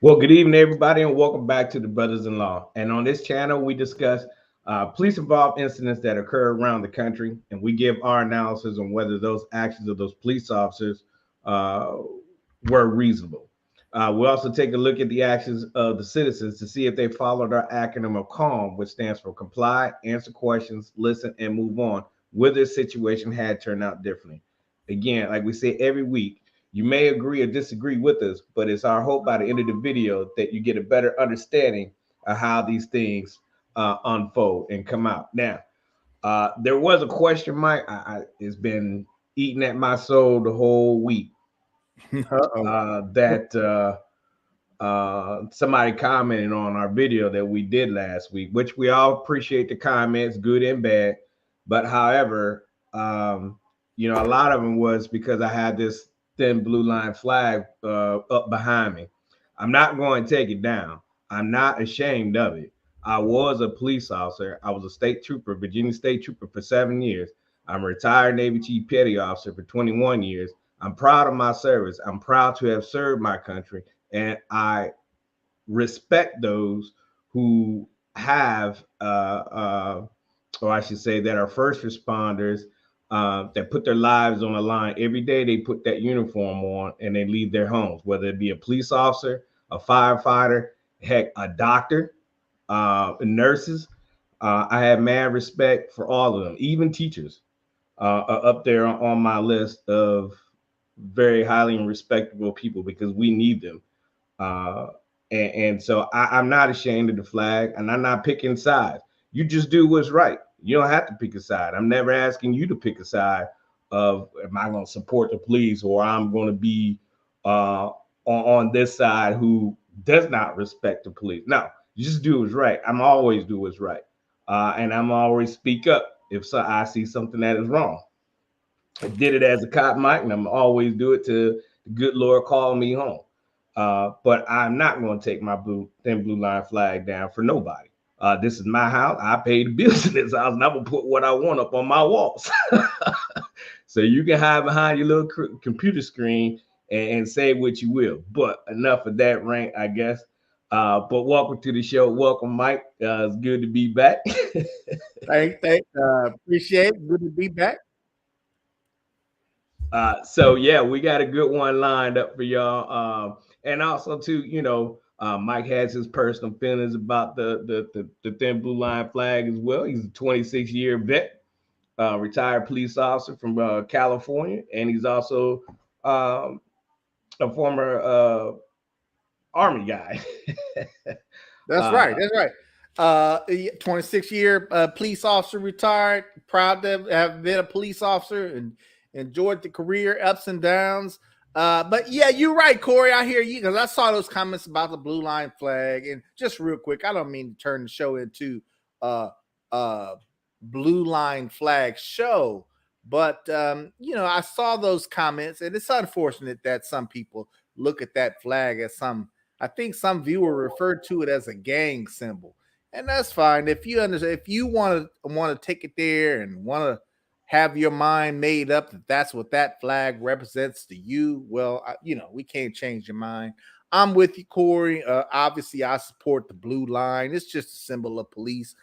Well, good evening, everybody, and welcome back to the Brothas-in-law. And on this channel, we discuss police-involved incidents that occur around the country, and we give our analysis on whether those actions of those police officers uh, were reasonable. We also take a look at the actions of the citizens to see if they followed our acronym of CALM, which stands for comply, answer questions, listen, and move on, whether the situation had turned out differently. Again, like we say every week, you may agree or disagree with us, but it's our hope by the end of the video that you get a better understanding of how these things unfold and come out. Now, there was a question, Mike. It's been eating at my soul the whole week. That somebody commented on our video that we did last week, which we all appreciate the comments, good and bad. But however, a lot of them was because I had this thin blue line flag up behind me. I'm not going to take it down. I'm not ashamed of it. I was a police officer. I was a state trooper, Virginia state trooper for 7 years. I'm a retired Navy Chief Petty Officer for 21 years. I'm proud of my service. I'm proud to have served my country, and I respect those who have, or I should say, that are first responders that put their lives on the line every day. They put that uniform on and they leave their homes, whether it be a police officer, a firefighter, heck, a doctor, nurses. I have mad respect for all of them, even teachers are up there on my list of very highly and respectable people because we need them. Uh, and so I'm not ashamed of the flag, and I'm not picking sides. You just do what's right. You don't have to pick a side. I'm never asking you to pick a side of am I going to support the police or I'm going to be on this side who does not respect the police. No, you just do what's right. I'm always do what's right, and I'm always speak up if I see something that is wrong. I did it as a cop, Mike, and I'm always do it to the good Lord call me home. But I'm not going to take my thin blue line flag down for nobody. This is my house. I pay the bills in this house, and I'm gonna put what I want up on my walls. So you can hide behind your little computer screen and say what you will. But enough of that rant, I guess. But welcome to the show. Welcome, Mike. It's good to be back. Thank, appreciate it. Good to be back. So yeah, we got a good one lined up for y'all. And also too, Mike has his personal feelings about the thin blue line flag as well. He's a 26-year vet, retired police officer from California, and he's also a former Army guy. That's right. That's right. 26-year police officer, retired. Proud to have been a police officer and enjoyed the career ups and downs. But yeah, you're right, Corey. I hear you because I saw those comments about the blue line flag. And just real quick, I don't mean to turn the show into blue line flag show, but I saw those comments, and it's unfortunate that some people look at that flag as I think some viewer referred to it as a gang symbol, and that's fine. If you understand, if you want to take it there and want to have your mind made up that that's what that flag represents to you, well, we can't change your mind. I'm with you, Corey. Obviously, I support the blue line. It's just a symbol of police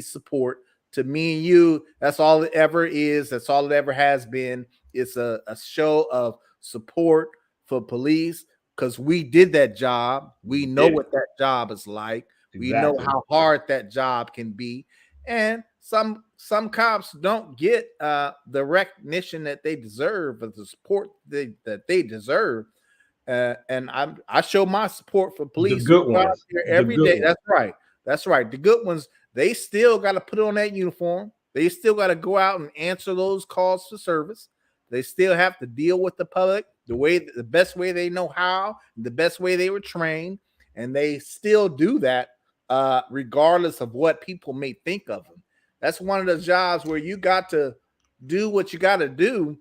support. To me and you, that's all it ever is. That's all it ever has been. It's a show of support for police because we did that job. We know what that job is like. Exactly. We know how hard that job can be. And some cops don't get the recognition that they deserve or the support that they deserve. And I show my support for police the good ones every day. That's right. That's right. The good ones, they still got to put on that uniform. They still got to go out and answer those calls for service. They still have to deal with the public the best way they know how, the best way they were trained, and they still do that regardless of what people may think of them. That's one of the jobs where you got to do what you got to do,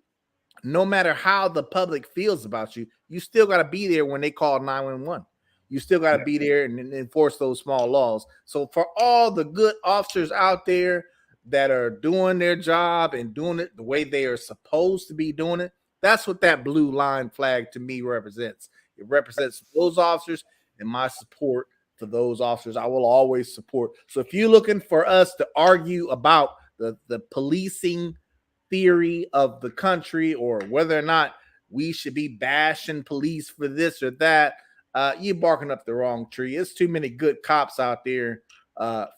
no matter how the public feels about you. You still got to be there when they call 911. You still got to be there and enforce those small laws. So for all the good officers out there that are doing their job and doing it the way they are supposed to be doing it, That's what that blue line flag to me represents. It represents those officers and my support for those officers. I will always support. So if you're looking for us to argue about the policing theory of the country or whether or not we should be bashing police for this or that, you're barking up the wrong tree. It's too many good cops out there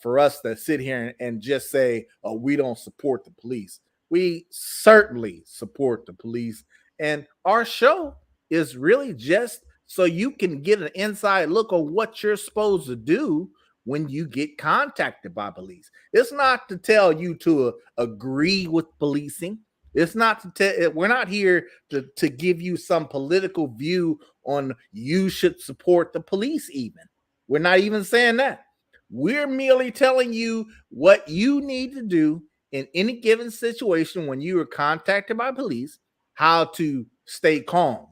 for us to sit here and just say, oh, we don't support the police. We certainly support the police. And our show is really just so you can get an inside look of what you're supposed to do when you get contacted by police. It's not to tell you to agree with policing. It's not to tell, we're not here to give you some political view on you should support the police, even. We're not even saying that. We're merely telling you what you need to do in any given situation when you are contacted by police, how to stay calm,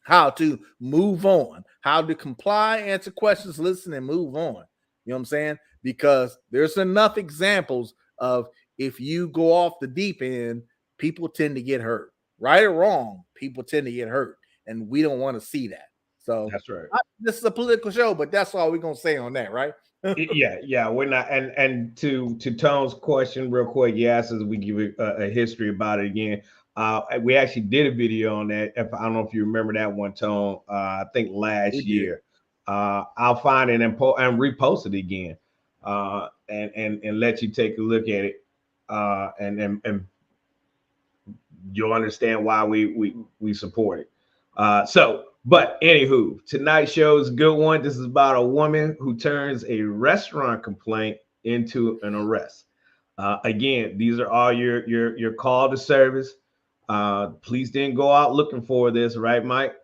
how to move on, how to comply, answer questions, listen, and move on. You know what I'm saying? Because there's enough examples of if you go off the deep end, people tend to get hurt. Right or wrong, people tend to get hurt. And we don't want to see that. So That's right. This is a political show, but that's all we're going to say on that, right? Yeah, we're not. And to Tone's question, real quick, yes, as we give a history about it again. We actually did a video on that. If I don't know if you remember that one, Tone. I think last year. I'll find it and repost it again, and let you take a look at it, and you'll understand why we support it. But anywho, tonight's show is a good one. This is about a woman who turns a restaurant complaint into an arrest. Again, these are all your call to service. Police didn't go out looking for this, right, Mike?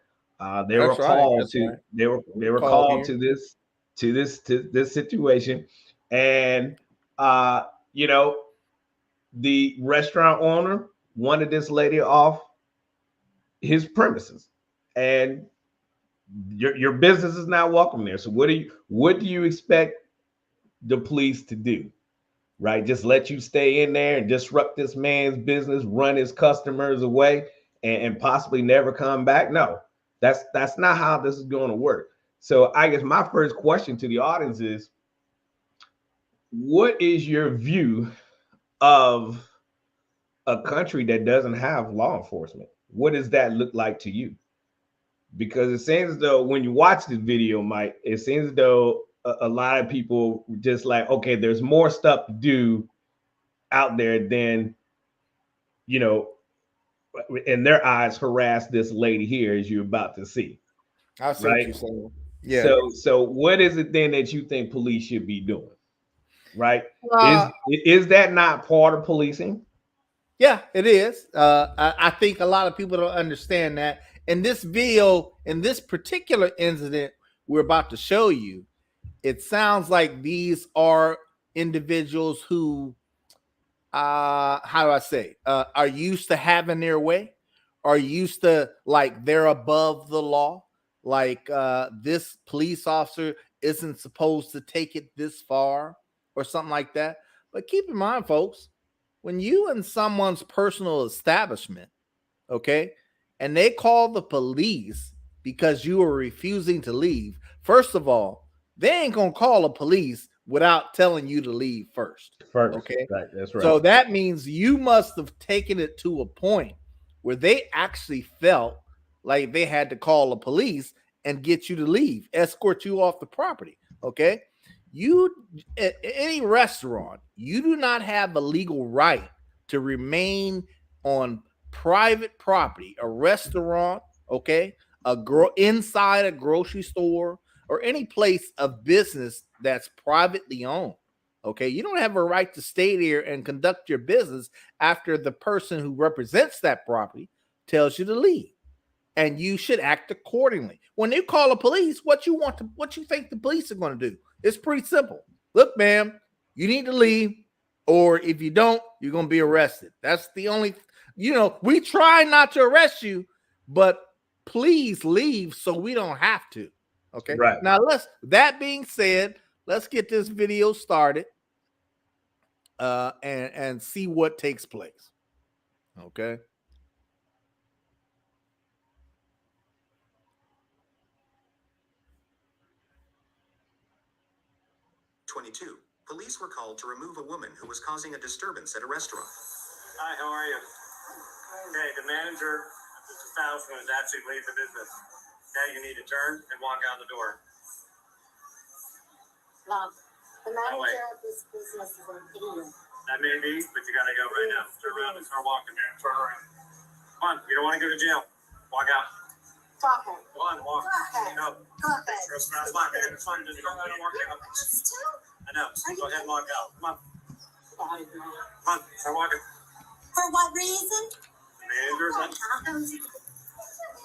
They were called to they were called to this situation, and you know, the restaurant owner wanted this lady off his premises, and your business is not welcome there. So what do you expect the police to do? Right? Just let you stay in there and disrupt this man's business, run his customers away, and possibly never come back? No, that's not how this is going to work. So I guess my first question to the audience is, what is your view of a country that doesn't have law enforcement? What does that look like to you? Because it seems as though when you watch this video, Mike, it seems as though a lot of people just like, okay, there's more stuff to do out there than, you know, in their eyes, harass this lady here, as you're about to see. I see what Right? you're saying. Yeah. So what is it then that you think police should be doing? Right? Uh, Is that not part of policing? Yeah, it is. I think a lot of people don't understand that. In this video, in this particular incident we're about to show you, it sounds like these are individuals who, how do I say, are used to having their way, are used to like they're above the law. Like this police officer isn't supposed to take it this far or something like that. But keep in mind, folks, when you in someone's personal establishment, okay, and they call the police because you are refusing to leave, first of all, they ain't gonna call the police without telling you to leave first. Okay. Right, that's right. So that means you must have taken it to a point where they actually felt like they had to call the police and get you to leave, escort you off the property. Okay. You, at any restaurant, you do not have a legal right to remain on private property, a restaurant, okay, inside a grocery store or any place of business that's privately owned. Okay, you don't have a right to stay there and conduct your business after the person who represents that property tells you to leave, and you should act accordingly. When you call the police, what you think the police are going to do? It's pretty simple. Look, ma'am, you need to leave, or if you don't, you're going to be arrested. That's the only, we try not to arrest you, but please leave so we don't have to. Okay. Right. Now that being said, let's get this video started and see what takes place. Okay. 22. Police were called to remove a woman who was causing a disturbance at a restaurant. Hi, how are you? Okay, the manager of this establishment is actually leaving the business. Okay, you need to turn and walk out the door. Love, the manager of this business is an idiot. That may be, but you gotta go right now. Turn around and start walking, man. Turn around. Come on, you don't want to go to jail. Walk out. Go ahead. Go on, walk. Go ahead. No. Go ahead. Trespass, walk in. It's fine. Just turn around and walk out. I know. Go ahead and walk out. Come on. Come on. Start walking. For what reason? Manager's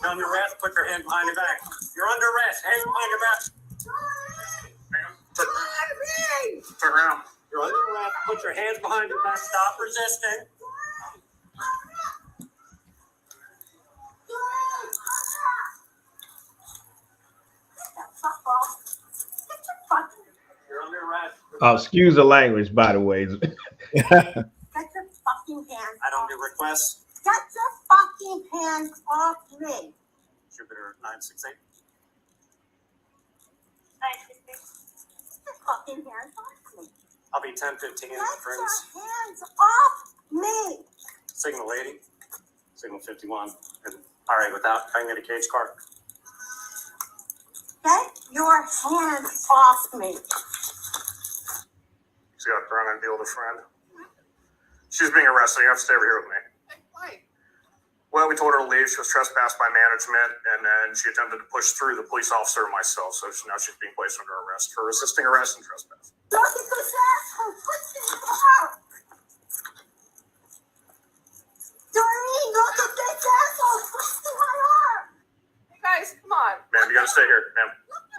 under arrest. Put your hand behind your back. You're under arrest. Hands behind your back. Turn around. You're under arrest. Put your hands behind your back. Stop resisting. You're under arrest. Oh, excuse the language, by the way. Get your fucking hands. I don't do requests. Get your fucking hands off me. Jupiter 968. Get your fucking hands off me. I'll be 1015, Get friends. your hands off me. Signal 80. Signal 51. And, all right, without, I can get a cage car. Get your hands off me. She's got a thrown and deal with a friend. She's being arrested. You have to stay over here with me. Why? Well, we told her to leave. She was trespassed by management, and then she attempted to push through the police officer and myself. So now she's being placed under arrest for resisting arrest and trespass. Look at this asshole pushing the car. Doreen, look at this asshole twisting my arm. You guys, come on. Ma'am, you gotta stay here. Ma'am,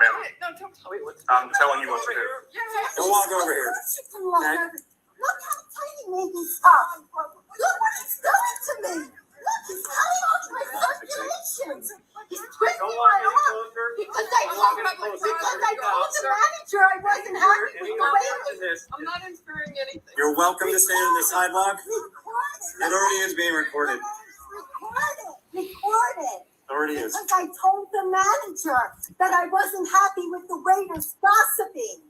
ma'am. No, don't tell me what to do. I'm telling you what to do. Yeah. Don't walk over here. Look how tight he made me stop. Look what he's doing to me. Look, he's cutting off my circulations. He's twisting Don't my walk any arm. closer. Because I told the manager I wasn't happy with the way it was. I'm not inferring anything. You're welcome to stay on the sidewalk. Recorded. It already is being recorded. Recorded. Already is. Because I told the manager that I wasn't happy with the waiters gossiping.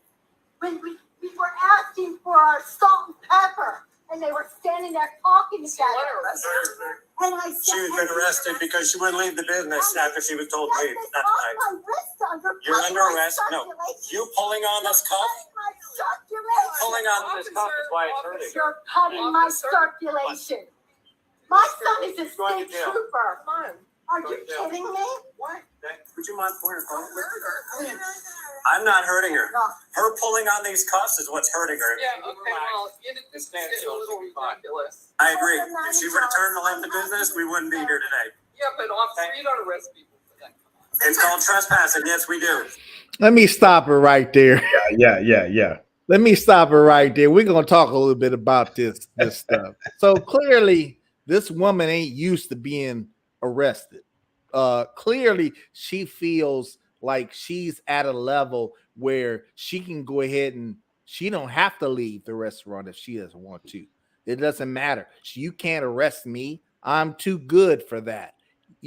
When we were asking for our salt and pepper, and they were standing there talking together. And I said, She's been arrested because she wouldn't leave the business after she was told to leave. That's right. my wrist under. You're under arrest. No. You pulling on this cuff? Pulling on this cuff is why it's hurting. You're cutting my circulation. My son is a Going to state jail. trooper. Come on. Are you kidding me? What? Would you mind pouring her phone? Murder. I'm not hurting her. No. Her pulling on these cuffs is what's hurting her. Yeah, okay, well, this is getting a little ridiculous. I agree. If she were to turn and leave the business, we wouldn't be here today. Yeah, but officer, you don't arrest people for that. It's called trespassing. Yes, we do. Let me stop her right there. Yeah. Let me stop her right there. We're gonna talk a little bit about this stuff. So clearly, this woman ain't used to being arrested. Clearly, she feels like she's at a level where she can go ahead and she don't have to leave the restaurant if she doesn't want to. It doesn't matter. You can't arrest me. I'm too good for that.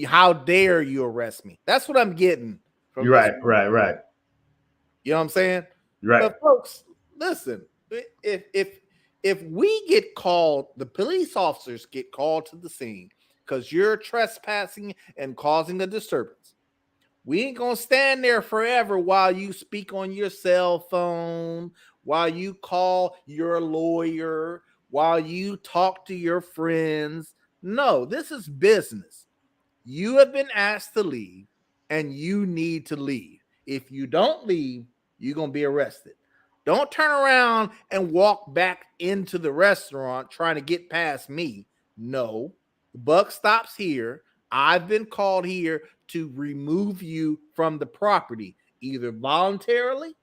How dare you arrest me? That's what I'm getting from Right. You know what I'm saying? Right. But folks, listen, if we get called, the police officers get called to the scene because you're trespassing and causing a disturbance. We ain't gonna stand there forever while you speak on your cell phone, while you call your lawyer, while you talk to your friends. No, this is business. You have been asked to leave and you need to leave. If you don't leave, you're gonna be arrested. Don't turn around and walk back into the restaurant trying to get past me. No, the buck stops here. I've been called here to remove you from the property, either voluntarily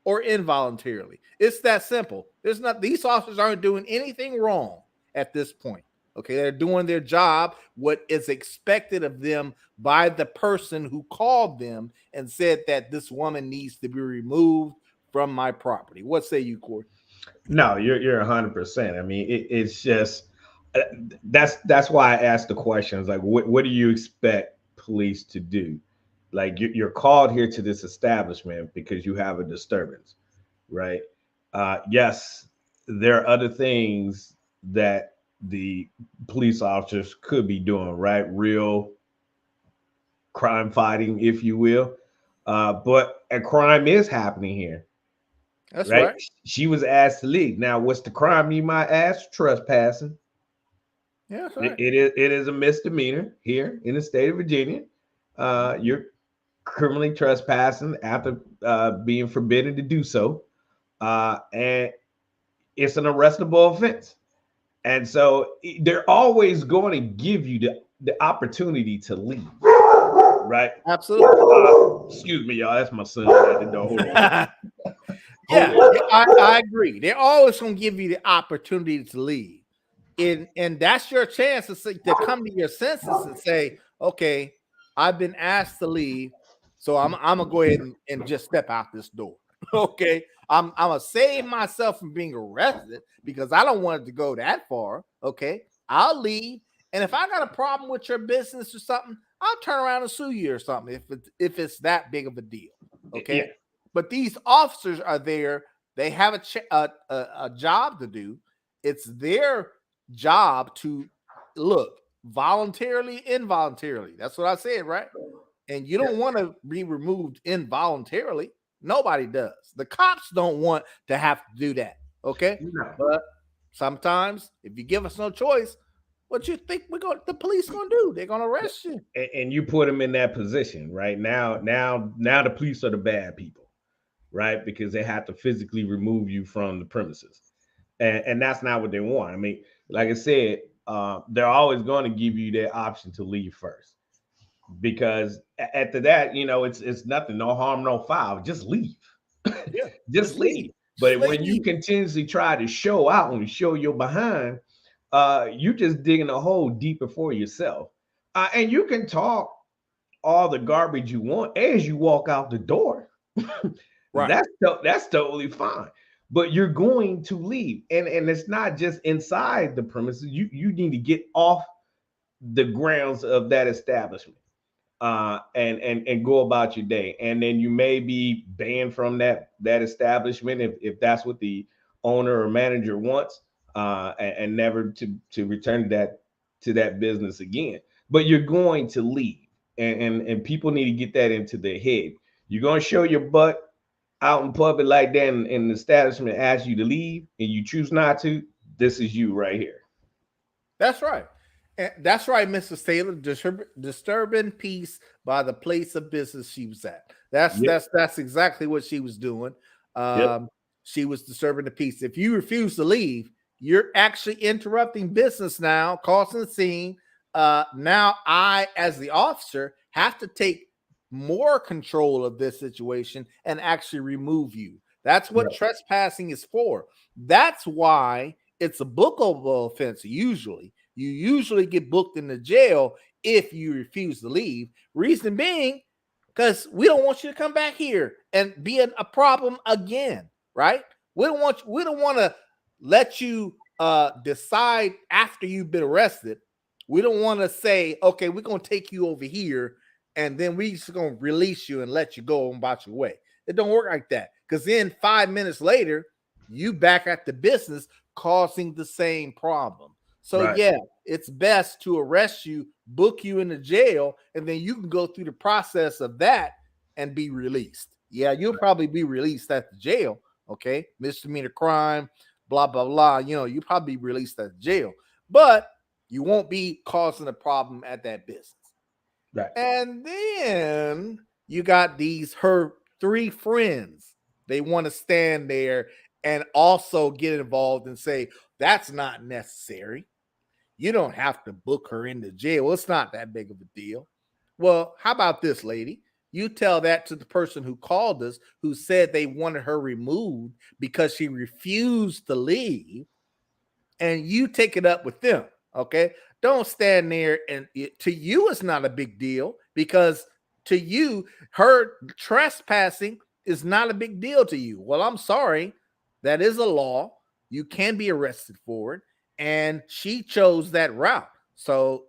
or involuntarily. It's that simple. These officers aren't doing anything wrong at this point. Okay, they're doing their job, what is expected of them by the person who called them and said that this woman needs to be removed from my property. What say you, Corey? No, you're 100%. I mean, it's just that's why I asked the questions. Like, what do you expect police to do? Like, you're called here to this establishment because you have a disturbance, right? Yes, there are other things that the police officers could be doing, right? Real crime fighting, if you will. But a crime is happening here, That's right? right. She was asked to leave. Now, what's the crime you might ask? Trespassing. Yeah, that's It, right. it is a misdemeanor here in the state of Virginia. You're criminally trespassing after being forbidden to do so, and it's an arrestable offense. And so they're always going to give you the opportunity to leave, right? Absolutely. Excuse me, y'all. That's my son at the door. Hold on. Yeah, I agree. They're always going to give you the opportunity to leave. And that's your chance to come to your senses and say, okay, I've been asked to leave, so I'm gonna go ahead and just step out this door. Okay, I'm gonna save myself from being arrested because I don't want it to go that far. Okay, I'll leave, and if I got a problem with your business or something, I'll turn around and sue you or something if it's that big of a deal. Okay, Yeah. but these officers are there. They have a job to do. It's their job to look voluntarily, involuntarily. That's what I said, right? And you don't want to be removed involuntarily. Nobody does. The cops don't want to have to do that. Okay. No. But sometimes if you give us no choice, what you think the police gonna do? They're gonna arrest you. And you put them in that position, right? Now the police are the bad people, right? Because they have to physically remove you from the premises. And that's not what they want. I mean, like I said, they're always going to give you that option to leave first, because after that, it's nothing, no harm, no foul. Just leave, Yeah, just leave. But when you continuously try to show out and show your behind, you're just digging a hole deeper for yourself. And you can talk all the garbage you want as you walk out the door. right. That's totally fine. But you're going to leave. And it's not just inside the premises. You need to get off the grounds of that establishment. And go about your day. And then you may be banned from that establishment if that's what the owner or manager wants, and never to return to that business again. But you're going to leave. And people need to get that into their head. You're going to show your butt out in public like that, and the establishment asks you to leave and you choose not to. This is you right here. That's right. And that's right, Mr. Taylor. Disturbing peace by the place of business she was at. That's exactly what she was doing. She was disturbing the peace. If you refuse to leave, you're actually interrupting business now, causing a scene. Now I, as the officer, have to take more control of this situation and actually remove you. That's what trespassing is for. That's why it's a bookable offense. You usually get booked in the jail if you refuse to leave. Reason being, because we don't want you to come back here and be a problem again, right? We don't want to let you decide after you've been arrested. We don't want to say, okay, we're going to take you over here and then we just going to release you and let you go on about your way. It don't work like that, because then 5 minutes later, you back at the business causing the same problem. So yeah, it's best to arrest you, book you in the jail, and then you can go through the process of that and be released. Yeah, you'll probably be released at the jail. Okay, misdemeanor crime, blah blah blah. You probably be released at the jail, but you won't be causing a problem at that business. Right. And then you got her 3 friends. They want to stand there and also get involved and say, that's not necessary. You don't have to book her into jail. It's not that big of a deal. Well, how about this, lady? You tell that to the person who called us, who said they wanted her removed because she refused to leave, and you take it up with them. Okay, don't stand there, and to you it's not a big deal, because to you her trespassing is not a big deal to you. Well, I'm sorry, that is a law. You can be arrested for it, and she chose that route. So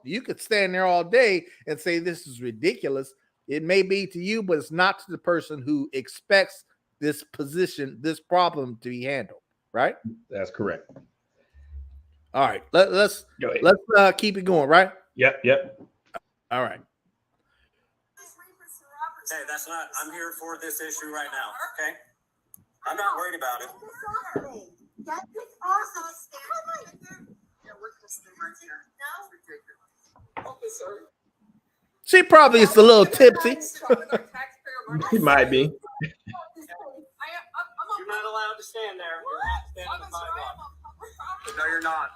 you could stand there all day and say this is ridiculous. It may be to you, but it's not to the person who expects this problem to be handled, right? That's correct. All right, let's Go ahead. keep it going, right? Yep. All right. Hey, that's not. I'm here for this issue right now. Okay, I'm not worried about it. Get this off us. Yeah, we're just right here. It's ridiculous. Officer. She probably is a little tipsy. He might be. You're not allowed to stand there. You're allowed to stand on the sidewalk. No, you're not.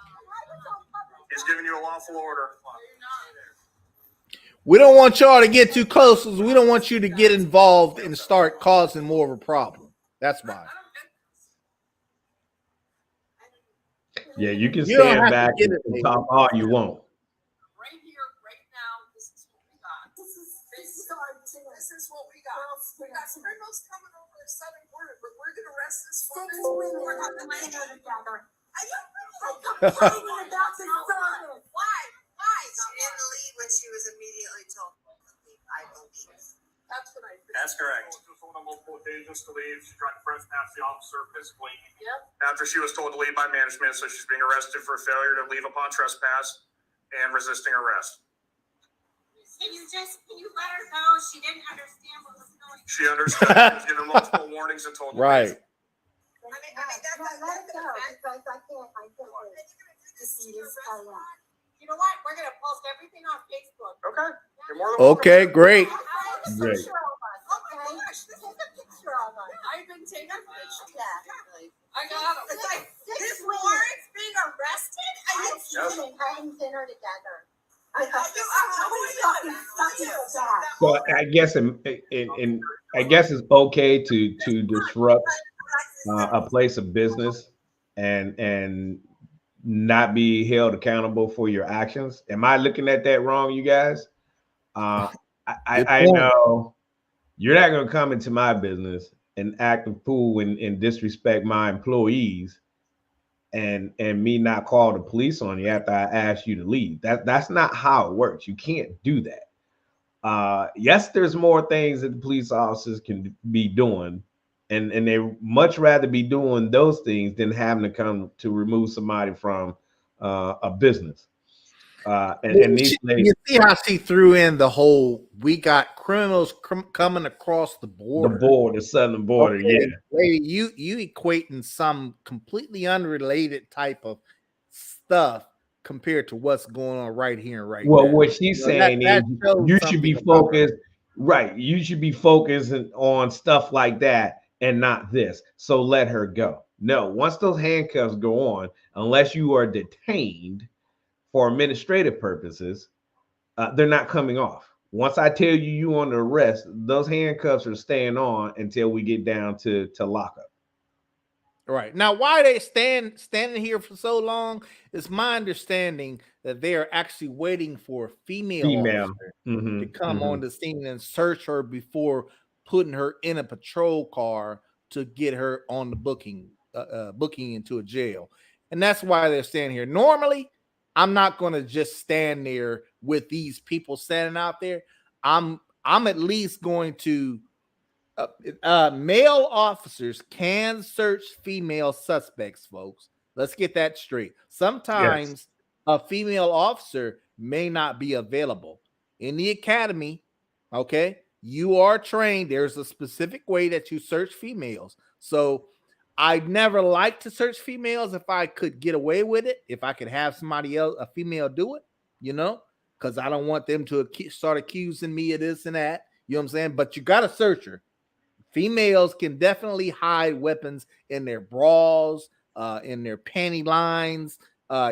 He's giving you a lawful order. We don't want y'all to get too close because we don't want you to get involved and start causing more of a problem. That's why. Yeah, you can You don't have stand to back get and it, talk all you want. Right here, right now, this is what we got. This is what we got. We got criminals coming over the southern border, but we're gonna arrest this woman. We're not gonna let her together. Are you complaining about this service? Why? She didn't leave when she was immediately told to leave, I believe. That's what I think. That's correct. She was told on multiple occasions to leave. She tried to trespass the officer physically. Yep. After she was told to leave by management, so she's being arrested for failure to leave upon trespass and resisting arrest. Can you let her go? She didn't understand what was going on. She understood. She was given multiple warnings and told to Right. leave. Let her go because I can't wait to see this play out. You know what? We're gonna post everything on Facebook. Okay. You're more than welcome. Okay, great. I have a Great. picture of us. Oh my Okay? gosh, Take a picture of us. I've been taking pictures. Yeah. I got them. It's like This 6 women. warrant's being arrested? I haven't seen her together. I thought You So I guess I guess it's okay to disrupt a place of business and not be held accountable for your actions. Am I looking at that wrong, you guys? I know you're not going to come into my business and act a fool and disrespect my employees and me not call the police on you after I asked you to leave. That's not how it works. You can't do that. Yes, there's more things that the police officers can be doing, and they much rather be doing those things than having to come to remove somebody from a business. And these You see how she threw in the whole we got criminals coming across the border. the southern border. Okay, Yeah. lady, you equating some completely unrelated type of stuff compared to what's going on right here and right Well, now. what she's saying that is shows you should be something about focused, right? You should be focusing on stuff like that and not this. So let her go. No, once those handcuffs go on, unless you are detained for administrative purposes, they're not coming off. Once I tell you on the arrest, those handcuffs are staying on until we get down to lockup. Right. Now, why they standing here for so long is my understanding that they are actually waiting for a female officer to come on the scene and search her before putting her in a patrol car to get her on the booking into a jail. And that's why they're standing here. Normally, I'm not going to just stand there with these people standing out there. I'm at least going to male officers can search female suspects, folks. Let's get that straight. Sometimes a female officer may not be available in the academy. Okay, you are trained. There's a specific way that you search females. So I'd never like to search females if I could get away with it. If I could have somebody else, a female, do it, because I don't want them to start accusing me of this and that. You know what I'm saying? But you got to search her. Females can definitely hide weapons in their bras, in their panty lines,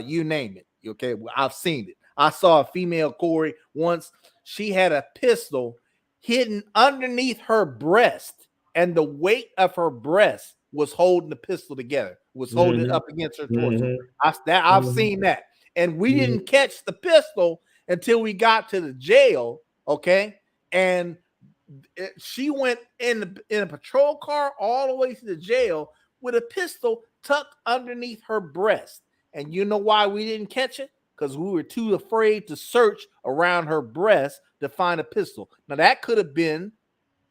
you name it. Okay, I've seen it. I saw a female, Corey, once. She had a pistol hidden underneath her breast, and the weight of her breast was holding the pistol together, was holding it up against her torso. I've seen that. And we didn't catch the pistol until we got to the jail, okay? And she went in a patrol car all the way to the jail with a pistol tucked underneath her breast. And you know why we didn't catch it? Because we were too afraid to search around her breast to find a pistol. Now, that could have been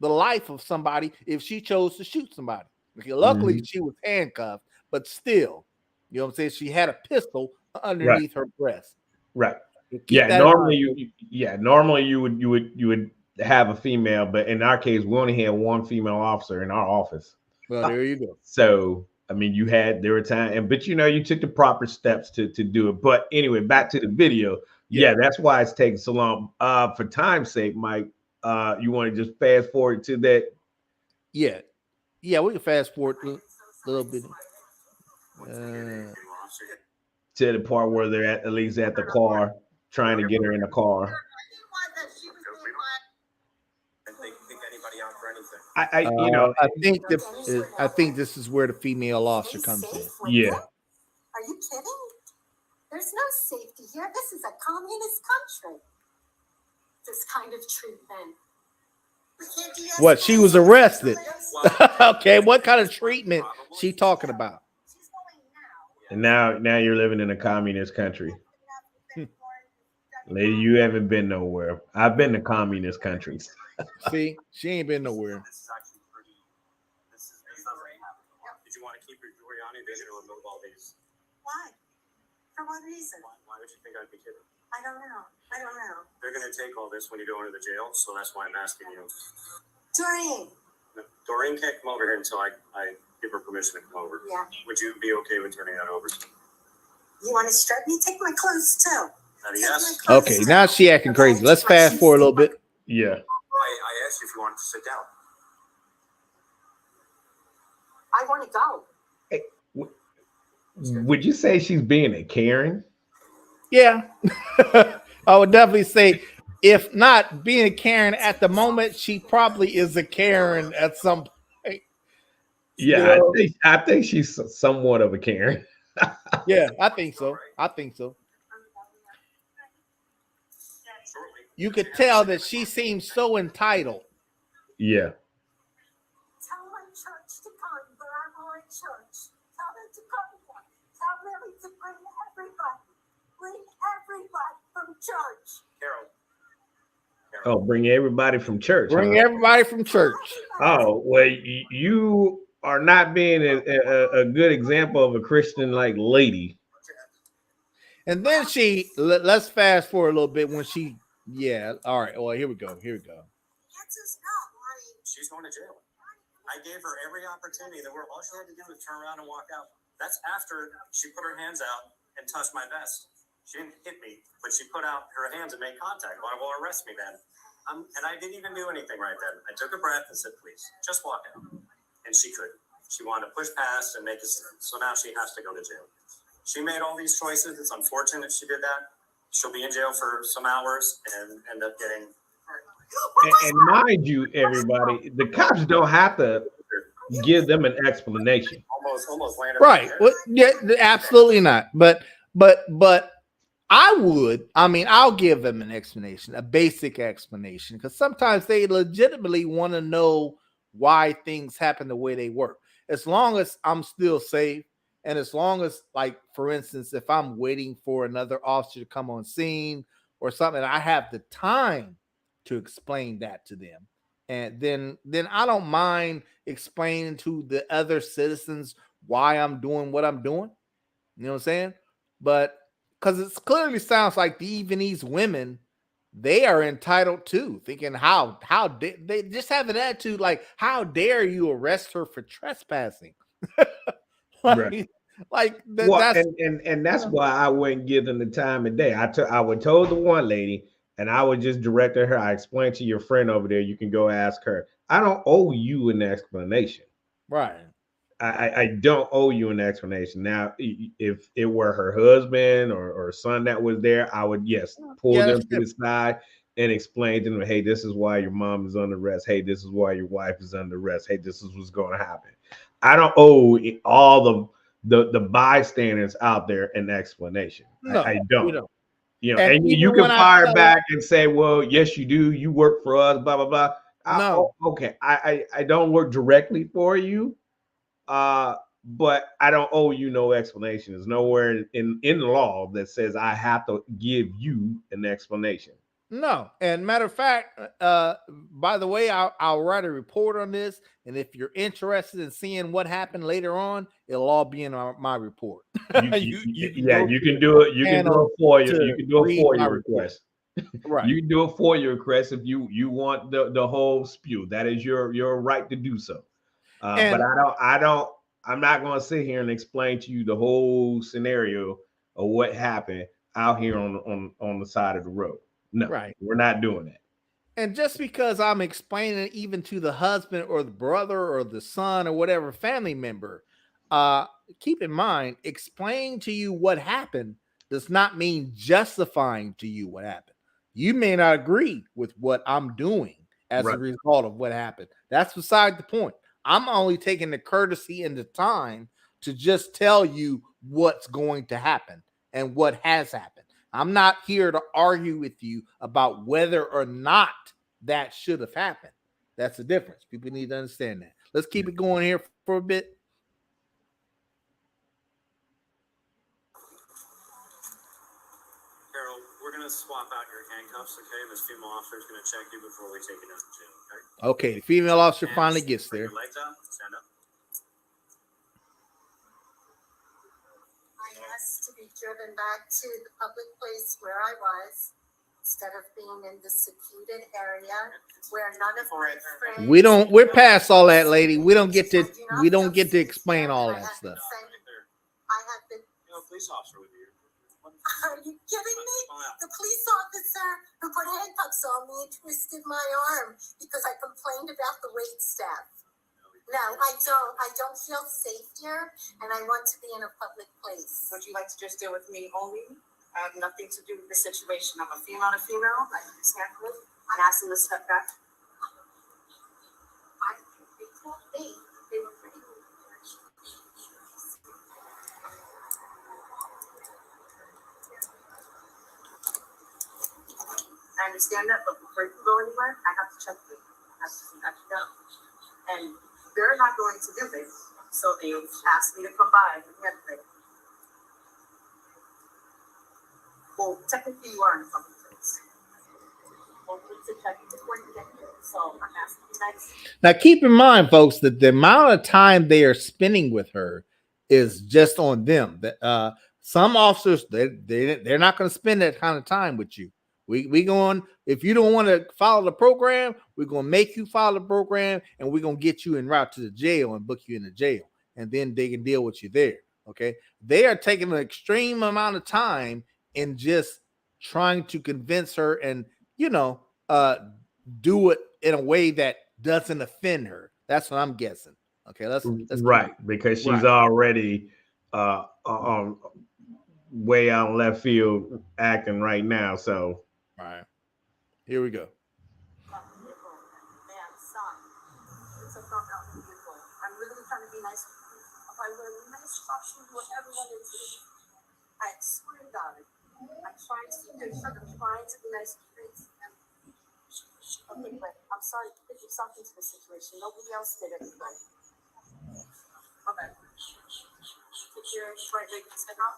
the life of somebody if she chose to shoot somebody. Okay, luckily, she was handcuffed, but still, you know what I'm saying? She had a pistol underneath her breast. Right. Keep Yeah. that in mind. Normally you would have a female, but in our case, we only had one female officer in our office. Well, there you go. So I mean, there were times, but you took the proper steps to do it. But anyway, back to the video. Yeah, that's why it's taking so long. For time's sake, Mike, you want to just fast forward to that? Yeah, we can fast forward a little bit. To the part where they're at least at the car, trying to get her in the car. I think this is where the female officer comes in. Yeah. Are you kidding? There's no safety here. This is a communist country. This kind of treatment. What? She was arrested. Okay, what kind of treatment she talking about? And now you're living in a communist country. Lady, you haven't been nowhere. I've been to communist countries. See, she ain't been nowhere. Did you want to keep your jewelry on you? They're going to remove all these. Why? For what reason? Why would you think I'd be kidding? I don't know. They're going to take all this when you go into the jail, so that's why I'm asking you. Doreen. Doreen can't come over here until I give her permission to come over. Yeah. Would you be okay with turning that over to me? You want to strip me? Take my clothes too. Yes. Okay, now she acting crazy. Let's fast forward a little bit. Yeah. I asked you if you wanted to sit down. I want to go. Hey, would you say she's being a Karen? Yeah. I would definitely say, if not being a Karen at the moment, she probably is a Karen at some point. Yeah, I think she's somewhat of a Karen. Yeah, I think so. You could tell that she seems so entitled. Yeah. Tell my church to come, but I'm on church. Tell them to come. Tell Lily to bring everybody. Bring everybody from church. Carol. Oh, bring everybody from church. Bring everybody from church. Oh, well, you are not being a good example of a Christian like lady. And then let's fast forward a little bit when she, all right. Well, here we go. She's going to jail. I gave her every opportunity in the world. All she had to do was turn around and walk out. That's after she put her hands out and touched my vest. She didn't hit me, but she put out her hands and made contact. Why will arrest me then? And I didn't even do anything right then. I took a breath and said, please, just walk out. And she couldn't. She wanted to push past and make a stand. So now she has to go to jail. She made all these choices. It's unfortunate she did that. She'll be in jail for some hours and end up getting. And mind you, everybody, the cops don't have to give them an explanation. Almost landed right. Well, yeah, absolutely not. But I'll give them an explanation, a basic explanation, because sometimes they legitimately want to know why things happen the way they work. As long as I'm still safe, and as long as, like, for instance, if I'm waiting for another officer to come on scene or something, I have the time to explain that to them. And then I don't mind explaining to the other citizens why I'm doing what I'm doing. You know what I'm saying? But because it clearly sounds like these women, they are entitled to thinking how they just have an attitude like, how dare you arrest her for trespassing? Right. That's why I wouldn't give them the time of day. I would told the one lady, and I would just direct her. I explained to your friend over there. You can go ask her. I don't owe you an explanation. Right. I don't owe you an explanation. Now, if it were her husband or son that was there, I would, pull them to the side and explain to them, hey, this is why your mom is under arrest. Hey, this is why your wife is under arrest. Hey, this is what's going to happen. I don't owe all the bystanders out there an explanation. No, I don't. And you can fire back and say, well, yes, you do. You work for us, blah, blah, blah. Okay. I don't work directly for you. But I don't owe you no explanation. There's nowhere in the law that says I have to give you an explanation. No, and matter of fact, by the way, I'll write a report on this, and if you're interested in seeing what happened later on, it'll all be in my report. You can go You to can the do it. You can do panel a FOIA. You to can do a read my FOIA report. request. Right. You can do a FOIA request if you want the whole spew. That is your right to do so. But And I'm not going to sit here and explain to you the whole scenario of what happened out here on the side of the road. No, right. we're not doing that. And just because I'm explaining it even to the husband or the brother or the son or whatever family member, keep in mind, explaining to you what happened does not mean justifying to you what happened. You may not agree with what I'm doing as a Right. result of what happened. That's beside the point. I'm only taking the courtesy and the time to just tell you what's going to happen and what has happened. I'm not here to argue with you about whether or not that should have happened. That's the difference. People need to understand that. Let's keep it going here for a bit. Carol, we're going to swap out your handcuffs, okay? This female officer is going to check you before we take you down to jail, okay? Okay, the female officer Hands, finally gets spread there. your legs out, stand up. I asked to be driven back to the public place where I was instead of being in the secluded area where none of my friends. We're past all that, lady. We don't get to explain all that stuff. I have been. You know, a police officer with you. Are you kidding me? The police officer who put handcuffs on me and twisted my arm because I complained about the wait staff. No, I don't. I don't feel safe here, and I want to be in a public place. Would you like to just deal with me only? I have nothing to do with the situation. I'm a female to female. I understand this. I'm asking to step back. They told me they were pretty good. I understand that, but before you can go anywhere, I have to check you. I have to see that you go. And they're not going to do this, so they asked me to come by and get it. Well, technically, you are in a public place. Well, please check you before you get here. So I'm asking you nice. Now, keep in mind, folks, that the amount of time they are spending with her is just on them. That some officers they're not going to spend that kind of time with you. We going, if you don't want to follow the program, we're going to make you follow the program, and we're going to get you en route to the jail and book you in the jail, and then they can deal with you there. Okay, they are taking an extreme amount of time in just trying to convince her and do it in a way that doesn't offend her. That's what I'm guessing. Okay, let's right, because she's already way out left field acting right now. So right, here we go. Man, stop. It's a front out vehicle. I'm really trying to be nice. If I wear a nice costume, whatever one is, I swear to God, I'm trying to be good. I'm trying to be nice to kids. Okay, but I'm sorry to put yourself into the situation. Nobody else did anyway. Okay. Put your right leg stand up.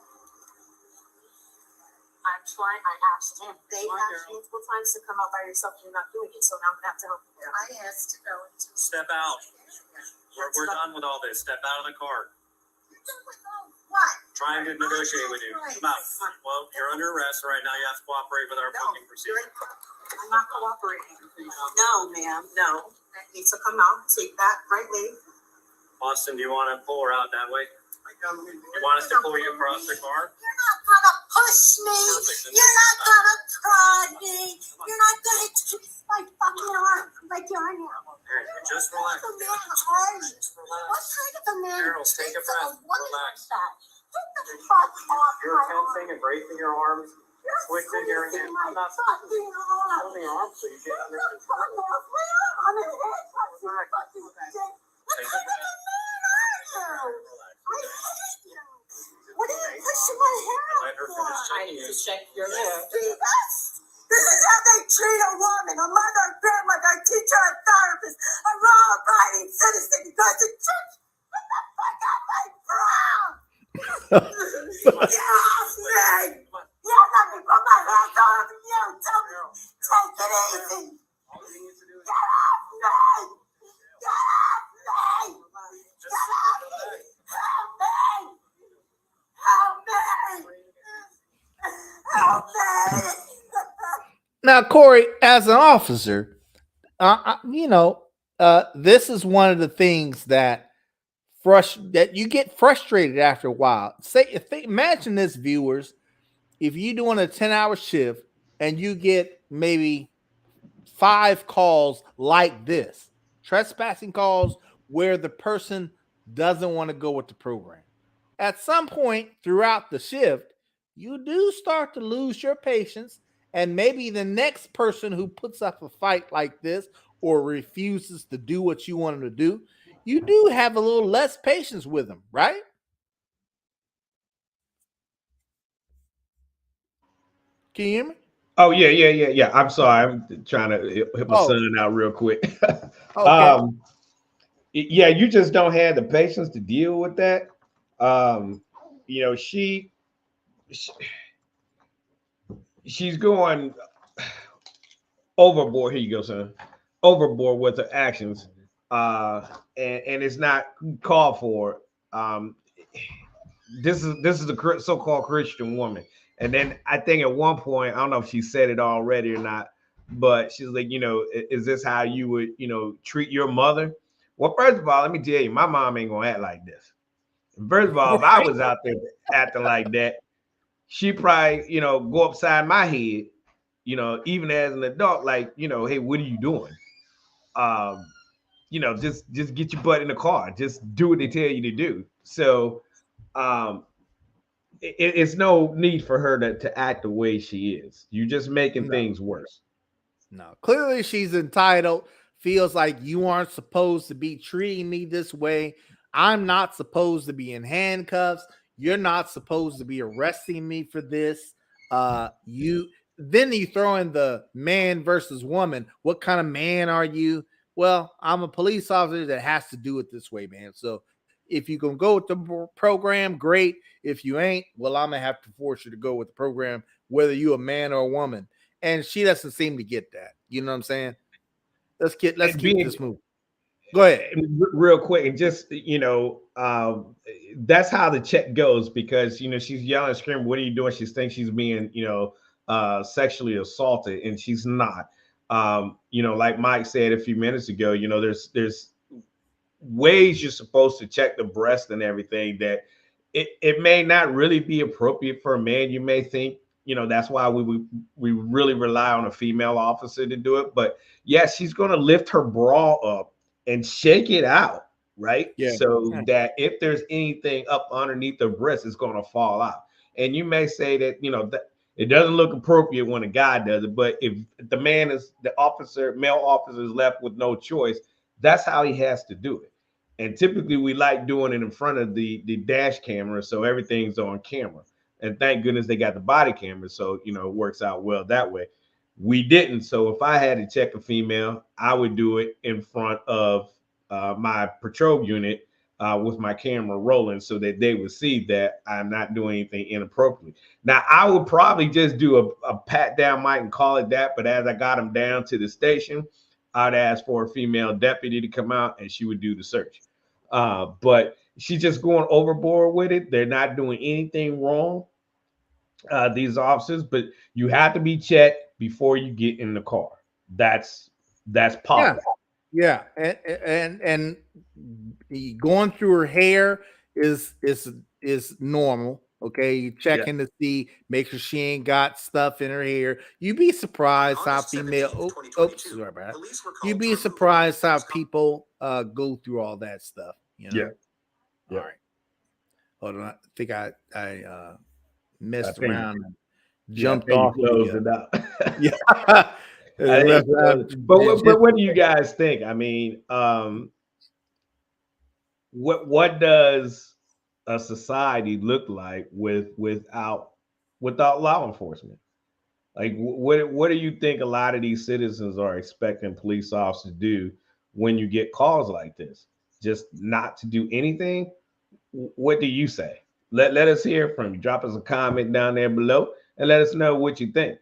I'm trying. I asked him. They asked you multiple times to come out by yourself, and you're not doing it. So now I'm gonna have to help you. I asked to go into. Step out. We're done with all this. Step out of the car. What? Trying to negotiate with you. Come out. Well, you're under arrest right now. You have to cooperate with our booking procedure. I'm not cooperating. No, ma'am. No. That needs to come out. Take that right leg. Austin, do you want to pull her out that way? You want us to pull you across the car? You're not gonna push me. You're not gonna prod me. You're not gonna twist my fucking arm like you're now. Just relax. What kind of a man? Carol, take a breath. Relax. Get the fuck off You're my arm. tensing and bracing your arms. You're Twisting your hand. squeezing my I'm not fucking arm. holding your arm so you get Get under the fuck control. off my arm. I'm in handcuffs, you fucking dick. What Take a kind of a breath. man are you? I hate you. What are you pushing my hair Let out her for? finish I checking need you. to check your hair. See this? This is how they treat a woman, a mother, a grandmother, a teacher, a therapist, a law-abiding citizen who goes to church. Get the fuck out my bra! Get off me! You let me put my hands on you! Tell anything. Get off me! Get off me! Get off me! Help me! Help me! Help me! Now, Corey, as an officer, this is one of the things that that you get frustrated after a while. Imagine this, viewers, if you're doing a 10-hour shift and you get maybe 5 calls like this, trespassing calls where the person doesn't want to go with the program. At some point throughout the shift, you do start to lose your patience, and maybe the next person who puts up a fight like this or refuses to do what you want them to do, you do have a little less patience with them, right? Can you hear me? Oh yeah. I'm sorry. I'm trying to hit my son out real quick. Okay. Yeah, you just don't have the patience to deal with that. She's going overboard. Here you go, son. Overboard with her actions, and it's not called for. Um, this is a so-called Christian woman, and then I think at one point, I don't know if she said it already or not, but she's like, is this how you would, treat your mother? Well, first of all, let me tell you, my mom ain't gonna act like this. First of all, if I was out there acting like that, she probably, go upside my head, even as an adult, like, hey, what are you doing? Um, just get your butt in the car. Just do what they tell you to do. So it's no need for her to act the way she is. You're just making things worse. No, clearly she's entitled, feels like you aren't supposed to be treating me this way. I'm not supposed to be in handcuffs. You're not supposed to be arresting me for this. You throw in the man versus woman. What kind of man are you? Well, I'm a police officer that has to do it this way, man. So if you can go with the program, great. If you ain't, well, I'm gonna have to force you to go with the program, whether you're a man or a woman. And she doesn't seem to get that. You know what I'm saying? Let's keep this moving. Go ahead. Real quick, and just that's how the check goes, because she's yelling and screaming, "What are you doing?" She thinks she's being sexually assaulted, and she's not. Like Mike said a few minutes ago, there's ways you're supposed to check the breast and everything that it may not really be appropriate for a man. You may think, that's why we really rely on a female officer to do it. But yes, she's going to lift her bra up and shake it out, right? Yeah. So that if there's anything up underneath the breast, it's going to fall out. And you may say that, that it doesn't look appropriate when a guy does it, but if the male officer is left with no choice, that's how he has to do it. And typically we like doing it in front of the dash camera, so everything's on camera. And thank goodness they got the body camera, so it works out well that way. We didn't. So if I had to check a female, I would do it in front of my patrol unit with my camera rolling, so that they would see that I'm not doing anything inappropriately. Now, I would probably just do a pat down mic and call it that, but as I got them down to the station, I'd ask for a female deputy to come out and she would do the search. But she's just going overboard with it. They're not doing anything wrong, these officers, but you have to be checked before you get in the car. That's policy. Yeah. And going through her hair is normal. Okay, you checking to see, make sure she ain't got stuff in her hair. You'd be surprised how female. Sorry about that. You'd be surprised how people go through all that stuff. Yeah. All right. Hold on. I think I messed around and jumped off. Yeah. But what do you guys think? I mean, what does a society look like without law enforcement? Like, what do you think a lot of these citizens are expecting police officers to do when you get calls like this? Just not to do anything? What do you say? Let us hear from you. Drop us a comment down there below and let us know what you think.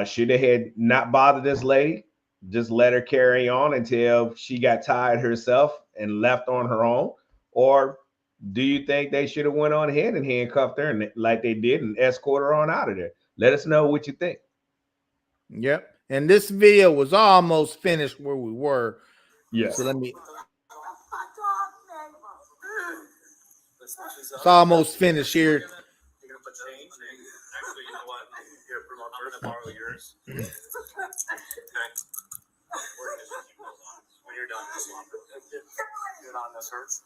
Should they had not bothered this lady, just let her carry on until she got tired herself and left on her own? Or do you think they should have went on ahead and handcuffed her and like they did and escort her on out of there? Let us know what you think. Yep. And this video was almost finished where we were. Yeah. So let me. It's almost finished here. You're gonna put change. Actually, you know what? Here, I'm gonna borrow yours. Okay. When you're done, just lump it. Good on this hurts.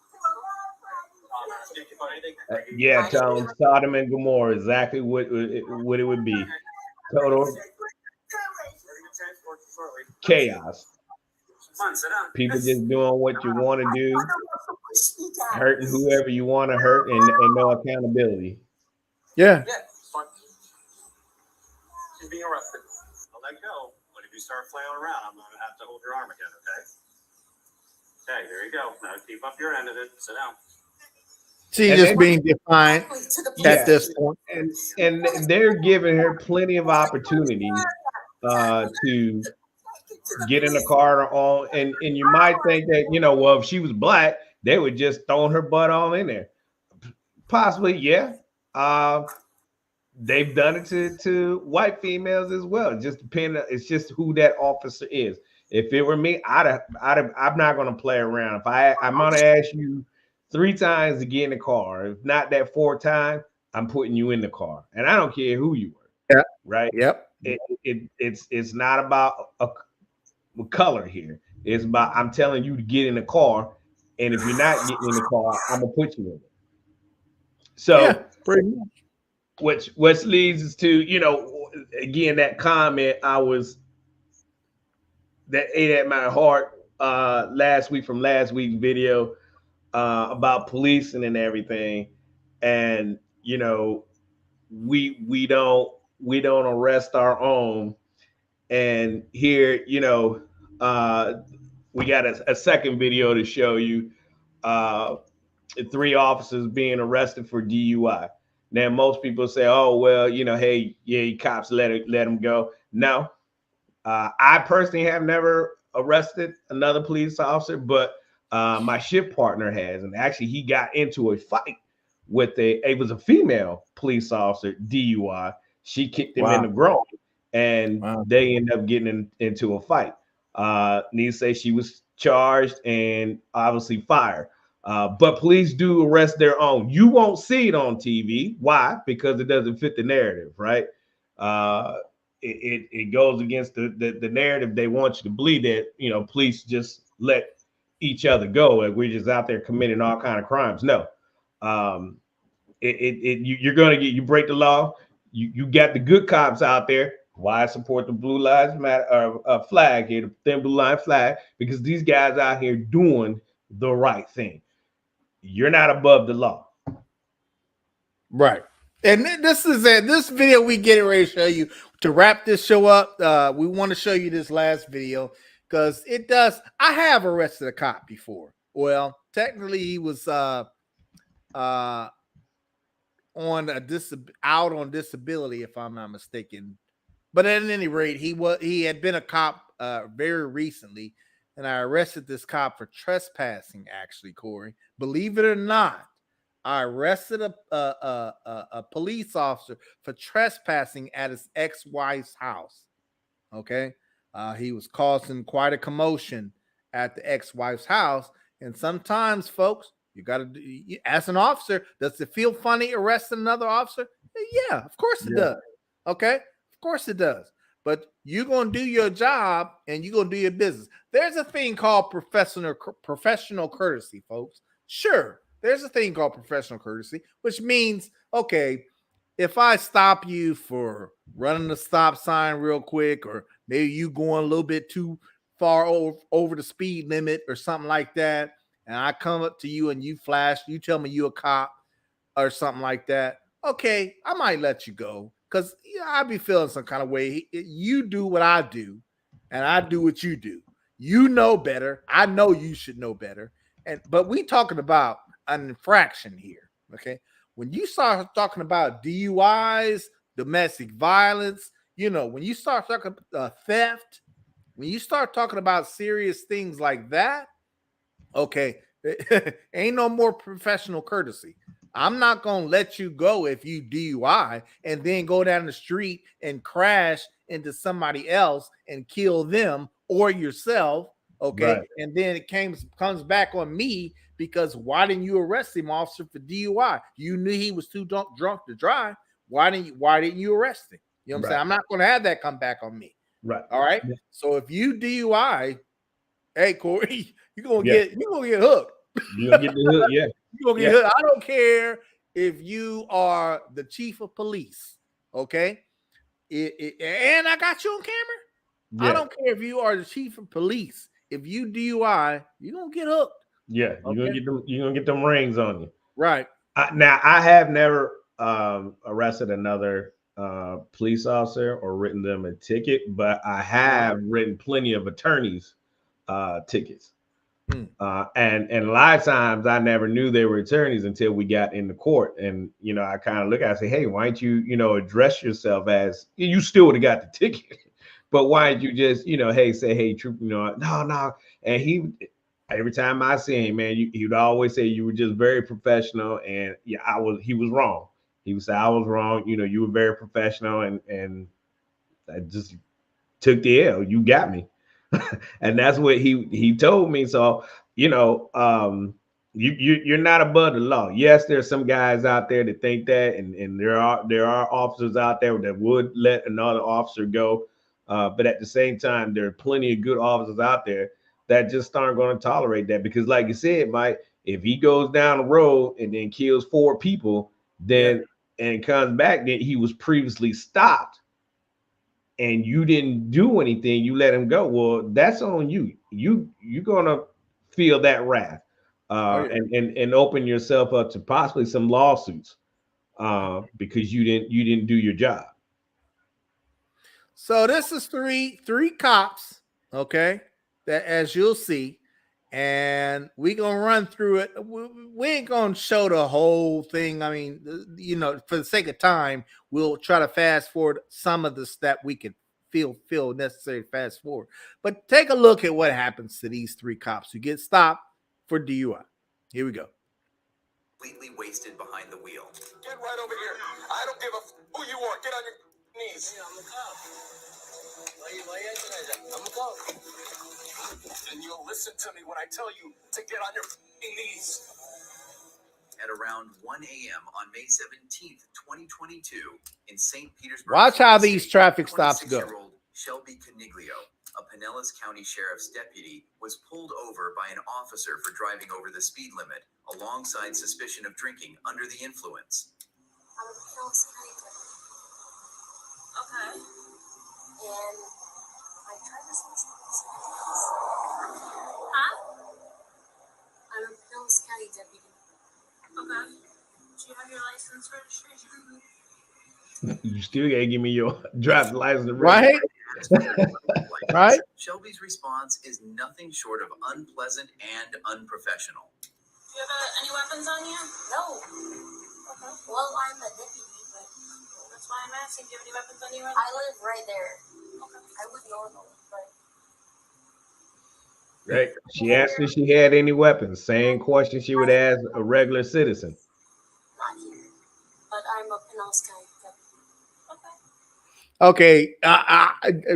Did you find anything? Yeah, Tone, Sodom and Gomorrah, exactly what it would be. Total chaos. People just doing what you want to do, hurting whoever you want to hurt, and no accountability. Yeah. She's being arrested. I'll let go. But if you start flailing around, I'm gonna have to hold your arm again, okay? Okay, there you go. Now keep up your end of it. Sit down. She's just being defiant at this point. And they're giving her plenty of opportunity to get in the car on, and you might think that, you know, well, if she was black, they would just throw her butt on in there. Possibly, yeah. They've done it to white females as well. It just depending. It's just who that officer is. If it were me, I'm not gonna play around. I'm gonna ask you 3 times to get in the car. If not that 4th time, I'm putting you in the car, and I don't care who you were. Yeah. Right. Yep. It's not about a color here. It's about I'm telling you to get in the car, and if you're not getting in the car, I'm gonna put you in it. So, yeah, pretty much. Which leads us to, you know, again, that comment that ate at my heart last week from last week's video about policing and everything. And, you know, we don't arrest our own. And here, you know, we got a second video to show you 3 officers being arrested for DUI. Now, most people say, "Oh, well, you know, hey, yeah, cops let them go." No, I personally have never arrested another police officer, but my shift partner has, and actually, he got into a fight with it was a female police officer DUI. She kicked him in the groin, and they ended up getting into a fight. Need to say she was charged and obviously fired. But police do arrest their own. You won't see it on TV. Why? Because it doesn't fit the narrative, right? It goes against the narrative. They want you to believe that, you know, police just let each other go. Like we're just out there committing all kind of crimes. No. You're gonna you break the law. You got the good cops out there. Why I support the Blue Lives Matter flag here, the thin blue line flag, because these guys out here doing the right thing. You're not above the law. Right. And this is this video we get ready to show you to wrap this show up. We want to show you this last video because it does. I have arrested a cop before. Well, technically he was out on disability, if I'm not mistaken. But at any rate, he had been a cop very recently, and I arrested this cop for trespassing. Actually, Corey, believe it or not, I arrested a police officer for trespassing at his ex-wife's house. Okay, he was causing quite a commotion at the ex-wife's house, and sometimes, folks, you got to, as an officer, does it feel funny arresting another officer? Yeah, of course it does. Okay. Of course it does. But you're going to do your job and you're going to do your business. There's a thing called professional courtesy, folks. Sure, there's a thing called professional courtesy, which means, okay, if I stop you for running the stop sign real quick, or maybe you going a little bit too far over the speed limit or something like that, and I come up to you and you flash, you tell me you a cop or something like that, okay, I might let you go. Because I'd be feeling some kind of way. You do what I do, and I do what you do. You know better. I know you should know better. But we talking about an infraction here, okay? When you start talking about DUIs, domestic violence, when you start talking theft, when you start talking about serious things like that, okay, ain't no more professional courtesy. I'm not gonna let you go if you DUI and then go down the street and crash into somebody else and kill them or yourself. Okay, Right. and then it comes back on me because why didn't you arrest him, officer, for DUI? You knew he was too drunk to drive. Why didn't you arrest him? You know what I'm Right. saying? I'm not gonna have that come back on me. Right. All right. So if you DUI, hey Corey, you're gonna Yeah. get hooked. You're gonna get the hood. Yeah. You're gonna get hooked. I don't care if you are the chief of police, okay? And I got you on camera. I Yeah. don't care if you are the chief of police. If you DUI, you're gonna get hooked. Yeah. You're gonna get them. You're gonna get them rings on you. Right. Now, I have never arrested another police officer or written them a ticket, but I have written plenty of attorneys tickets. And a lot of times I never knew they were attorneys until we got in the court. And, I kind of look at it and say, hey, why don't you, address yourself as you still would have got the ticket. But why don't you just, hey, troop, no. And every time I see him, man, he would always say you were just very professional. And yeah, he was wrong. He would say, I was wrong. You were very professional and I just took the L. You got me. And that's what he told me. So, you're not above the law. Yes, there's some guys out there that think that, and there are officers out there that would let another officer go. But at the same time, there are plenty of good officers out there that just aren't going to tolerate that. Because like you said, Mike, if he goes down the road and then kills 4 people, then and comes back, then he was previously stopped and you didn't do anything, you let him go. Well, that's on you. You're gonna feel that wrath, and open yourself up to possibly some lawsuits, because you didn't do your job. So this is three cops, okay, that as you'll see, and we gonna run through it. We ain't gonna show the whole thing. I mean, for the sake of time, we'll try to fast forward some of this that we can feel necessary to fast forward. But take a look at what happens to these 3 cops who get stopped for DUI. Here we go. Completely wasted behind the wheel. Get right over here. I don't give a who you are. Get on your knees. I'm a cop. I'm a cop. And you'll listen to me when I tell you to get on your knees. At around 1 a.m. on May 17th, 2022, in St. Petersburg. Watch how these traffic stops go. 26-year-old Shelby Coniglio, a Pinellas County Sheriff's deputy, was pulled over by an officer for driving over the speed limit, alongside suspicion of drinking under the influence. I'm a Pinellas County deputy. Okay. And my driver's license. Huh? I'm a Pinellas County deputy. Okay. Do you have your license registration? You still gotta give me your driver's license, right? Right. Shelby's response is nothing short of unpleasant and unprofessional. Do you have any weapons on you? No. Okay. Well, I'm a deputy, but that's why I'm asking. Do you have any weapons on you? I live right there. Okay. I would normally, but. Right. She asked if she had any weapons. Same question she would ask a regular citizen. Not here, but I'm a Pinellas County deputy. Okay,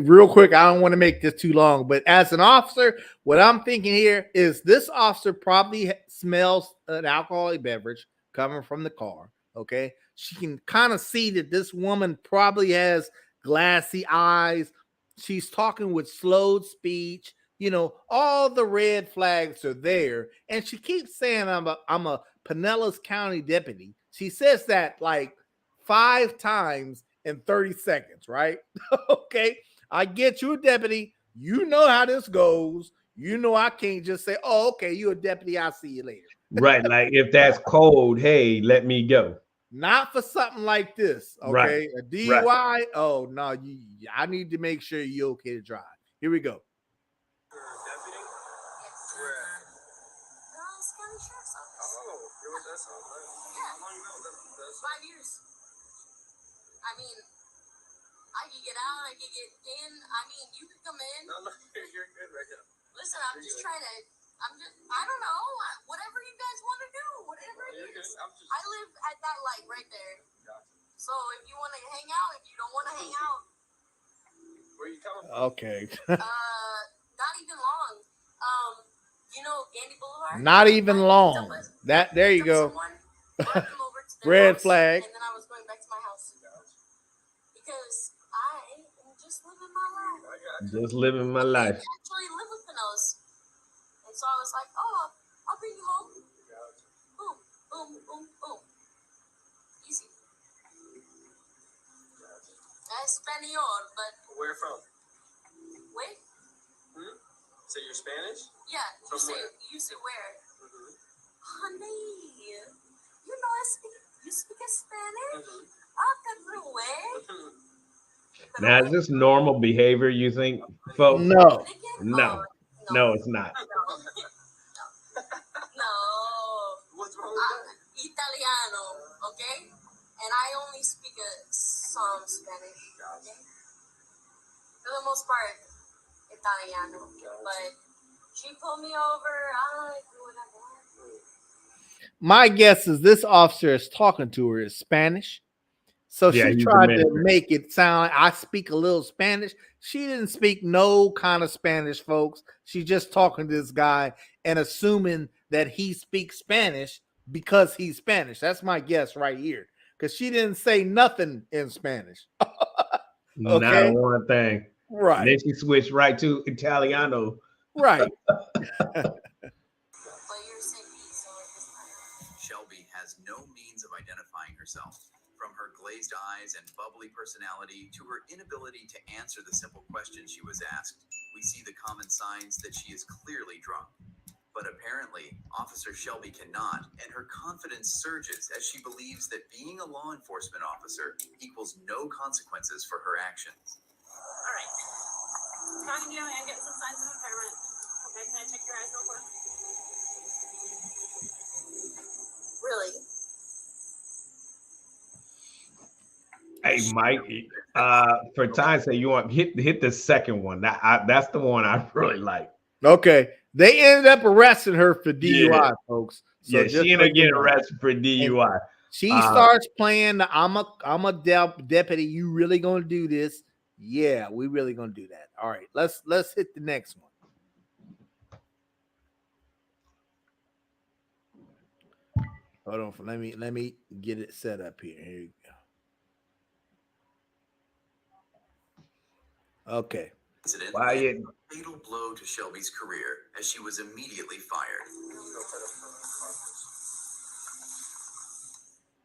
real quick, I don't want to make this too long, but as an officer, what I'm thinking here is this officer probably smells an alcoholic beverage coming from the car. Okay, she can kind of see that this woman probably has glassy eyes. She's talking with slowed speech. All the red flags are there, and she keeps saying, "I'm a Pinellas County deputy." She says that like 5 times in 30 seconds, right? Okay, I get you a deputy. You know how this goes. I can't just say, "Oh, okay, you're a deputy. I'll see you later." Right, like if that's cold, hey, let me go. Not for something like this, okay? Right. A DUI. Right. Oh no, I need to make sure you're okay to drive. Here we go. Deputy? Pinellas County Sheriff's Office. Oh, you're with us all right. Yeah. How long ago? That's 5 years. I mean, I can get out, I can get in. I mean, you can come in. No, you're good right now. Listen, I don't know, whatever you guys want to do, whatever it is. I live at that light right there. Gotcha. So if you want to hang out, if you don't want to hang out. Where you coming from? Okay. Not even long. You know Gandy Boulevard? Not even long. There you go. Red flag. And then I was going back to my house. Because I am just living my life. Just living my life. I actually live with Pinellas. And so I was like, oh, I'll bring you home. Boom, boom, boom, boom. Easy. Espanol, but Where from? wait. So you're Spanish? Yeah, From where? you say where? Mm-hmm. Honey, you know you speak Spanish? Mm-hmm. Now, is this normal behavior, you think, folks? No. No, it's not. No. What's wrong with that? Italiano, okay? And I only speak some Spanish, okay? For the most part, Italiano. But she pulled me over, I do what I want. My guess is this officer is talking to her is Spanish. So Yeah, she he's tried to Dominican. make it sound like I speak a little Spanish. She didn't speak no kind of Spanish, folks. She's just talking to this guy and assuming that he speaks Spanish because he's Spanish. That's my guess right here. Because she didn't say nothing in Spanish. Not Okay. one thing. Right. Then she switched right to Italiano. Right. Shelby has no means of identifying herself. From her glazed eyes and bubbly personality to her inability to answer the simple questions she was asked, we see the common signs that she is clearly drunk. But apparently, Officer Shelby cannot, and her confidence surges as she believes that being a law enforcement officer equals no consequences for her actions. All right. Talking to you and getting some signs of impairment. Okay, can I check your eyes real quick? Really? Hey, Mike, for time's sake, you want hit the second one. That's the one I really like. Okay. They ended up arresting her for DUI, Yeah. folks. So Yeah, she ended up getting arrested for DUI. She starts playing the I'm a deputy. You really gonna do this? Yeah, we really gonna do that. All right, let's hit the next one. Hold on, let me get it set up here. Here you go. Okay. Incident fatal blow to Shelby's career as she was immediately fired.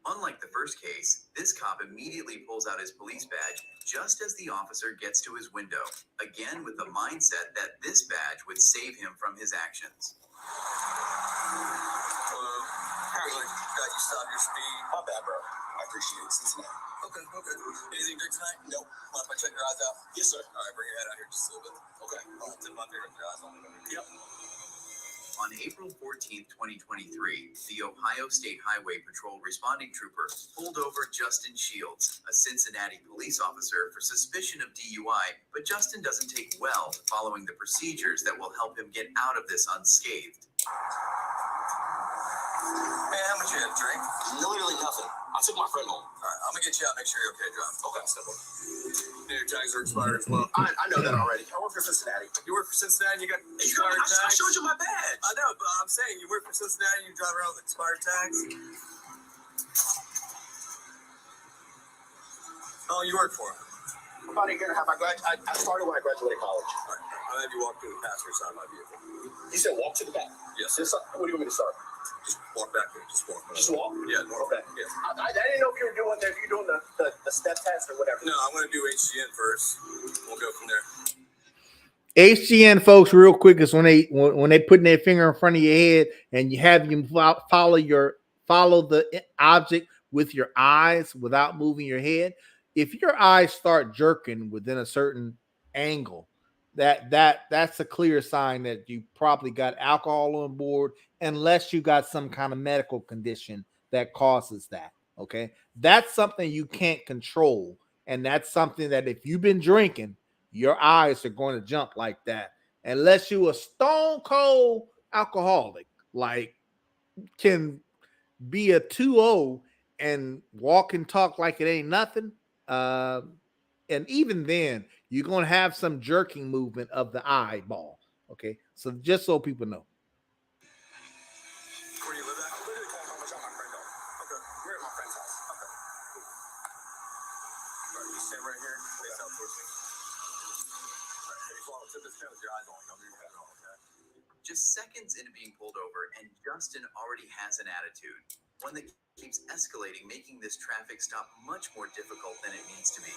Unlike the first case, this cop immediately pulls out his police badge just as the officer gets to his window, again with the mindset that this badge would save him from his actions. Apparently, got you stop your speed. My bad, bro. I appreciate it. Cincinnati. Okay. Anything to drink tonight? Nope. Mind if I check your eyes out? Yes, sir. All right, bring your head out here just a little bit. Okay. Tip my finger up your eyes on me. Yep. On April 14th, 2023, the Ohio State Highway Patrol responding trooper pulled over Justin Shields, a Cincinnati police officer, for suspicion of DUI, but Justin doesn't take well to following the procedures that will help him get out of this unscathed. Man, how much you had to drink? Literally nothing. I took my friend home. All right, I'm gonna get you out, make sure you're okay, John. Okay, simple. Your tags are expired as well. I know that already. I work for Cincinnati. You work for Cincinnati and you got expired tags? I showed you my badge. I know, but I'm saying you work for Cincinnati and you drive around with expired tags. Oh, you work for him? About a year and a half. I started when I graduated college. All right. I'll have you walk to the passenger side of my vehicle. You said walk to the back? Yes. What do you want me to start? Just walk back there. Just walk. Just walk? Yeah. Okay. Yeah. I didn't know if you were doing the step test or whatever. No, I'm going to do HGN first. We'll go from there. HGN, folks, real quick, is when they putting their finger in front of your head and you have you follow the object with your eyes without moving your head. If your eyes start jerking within a certain angle, that's a clear sign that you probably got alcohol on board, unless you got some kind of medical condition that causes that. Okay, that's something you can't control, And that's something that if you've been drinking, your eyes are going to jump like that. Unless you a stone cold alcoholic, like can be a 2-0 and walk and talk like it ain't nothing. And even then, you're going to have some jerking movement of the eyeball. Okay. So just so people know. Where do you live at? I'm literally calling my shop, my friend. Okay. We're at my friend's house. Okay. Cool. All right, you stay right here. Face out towards me. All right, if you fall to this pen with your eyes on, don't move your head at all, okay? Just seconds into being pulled over, and Justin already has an attitude, one that keeps escalating, making this traffic stop much more difficult than it needs to be.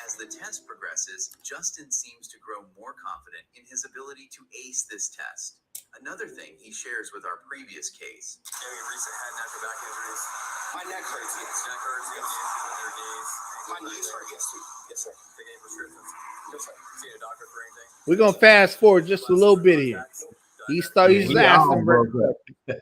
As the test progresses, Justin seems to grow more confident in his ability to ace this test. Another thing he shares with our previous case. Any recent head, neck, or back injuries? My neck hurts, yes. Neck hurts, you got the issues with your knees. My knees hurt, yes, sir. Yes, sir. Take any prescriptions? Yes, sir. See a doctor for anything? We're going to fast forward just a little bit here. He's He asking. all broke up. 100%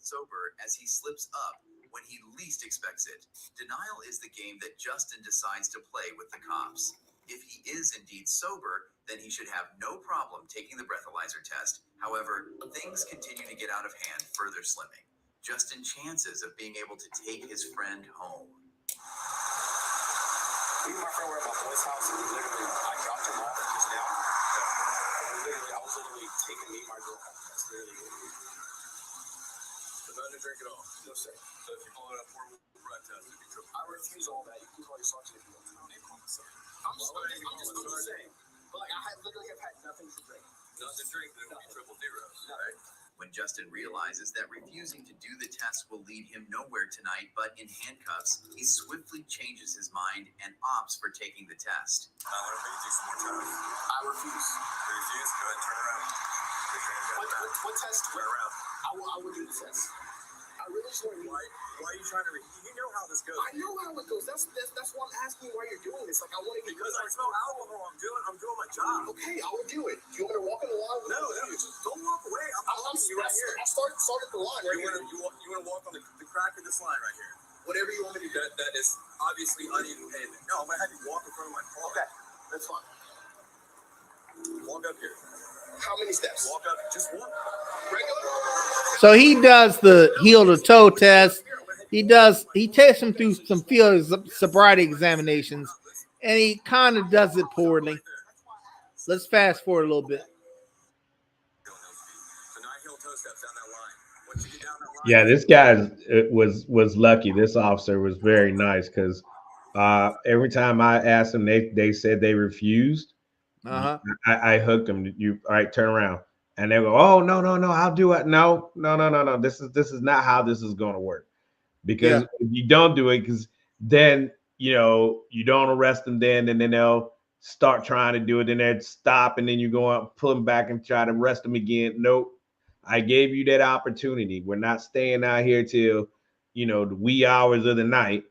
sober as he slips up when he least expects it. Denial is the game that Justin decides to play with the cops. If he is indeed sober, then he should have no problem taking the breathalyzer test. However, things continue to get out of hand, further slimming Justin's chances of being able to take his friend home. Me and my friend were at my boy's house, and I dropped him off just now. I was literally taking me and my girl home. That's literally what we did. So nothing to drink at all? No, sir. So if you blow it up, breath test, if you trip. I refuse all that. You can call your sergeant if you want to. Don't call me sergeant. I'm just doing the same. But like, I literally have had nothing to drink. Nothing to drink, then it would be triple zeros, right? When Justin realizes that refusing to do the test will lead him nowhere tonight but in handcuffs, he swiftly changes his mind and opts for taking the test. I want to make you do some more tests. I refuse. You refuse? Go ahead and turn around. What test? Turn around. I will do the test. I really just want to. Why are you trying to? You know how this goes. I know how it goes. That's why I'm asking you why you're doing this. Like I want to get. Because I smell alcohol. I'm doing my job. Okay, I will do it. Do you want me to walk in the line? No, just don't walk away. I'm you right here. I started the line right here. You want to walk on the crack of this line right here. Whatever you want me to do. That is obviously uneven pavement. No, I'm gonna have you walk in front of my car. Okay, that's fine. Walk up here. How many steps? Walk up, just one. Regular. So he does the heel to toe test. He takes him through some field sobriety examinations, and he kind of does it poorly. Let's fast forward a little bit. Yeah, this guy was lucky. This officer was very nice because every time I asked them, they said they refused. I hooked them. You all right? Turn around, and they go, "Oh no, I'll do it." No. This is not how this is going to work. Because if you don't do it, because then you don't arrest them, then and then they'll start trying to do it, and they'd stop, and then you go out, pull them back, and try to arrest them again. Nope. I gave you that opportunity. We're not staying out here till the wee hours of the night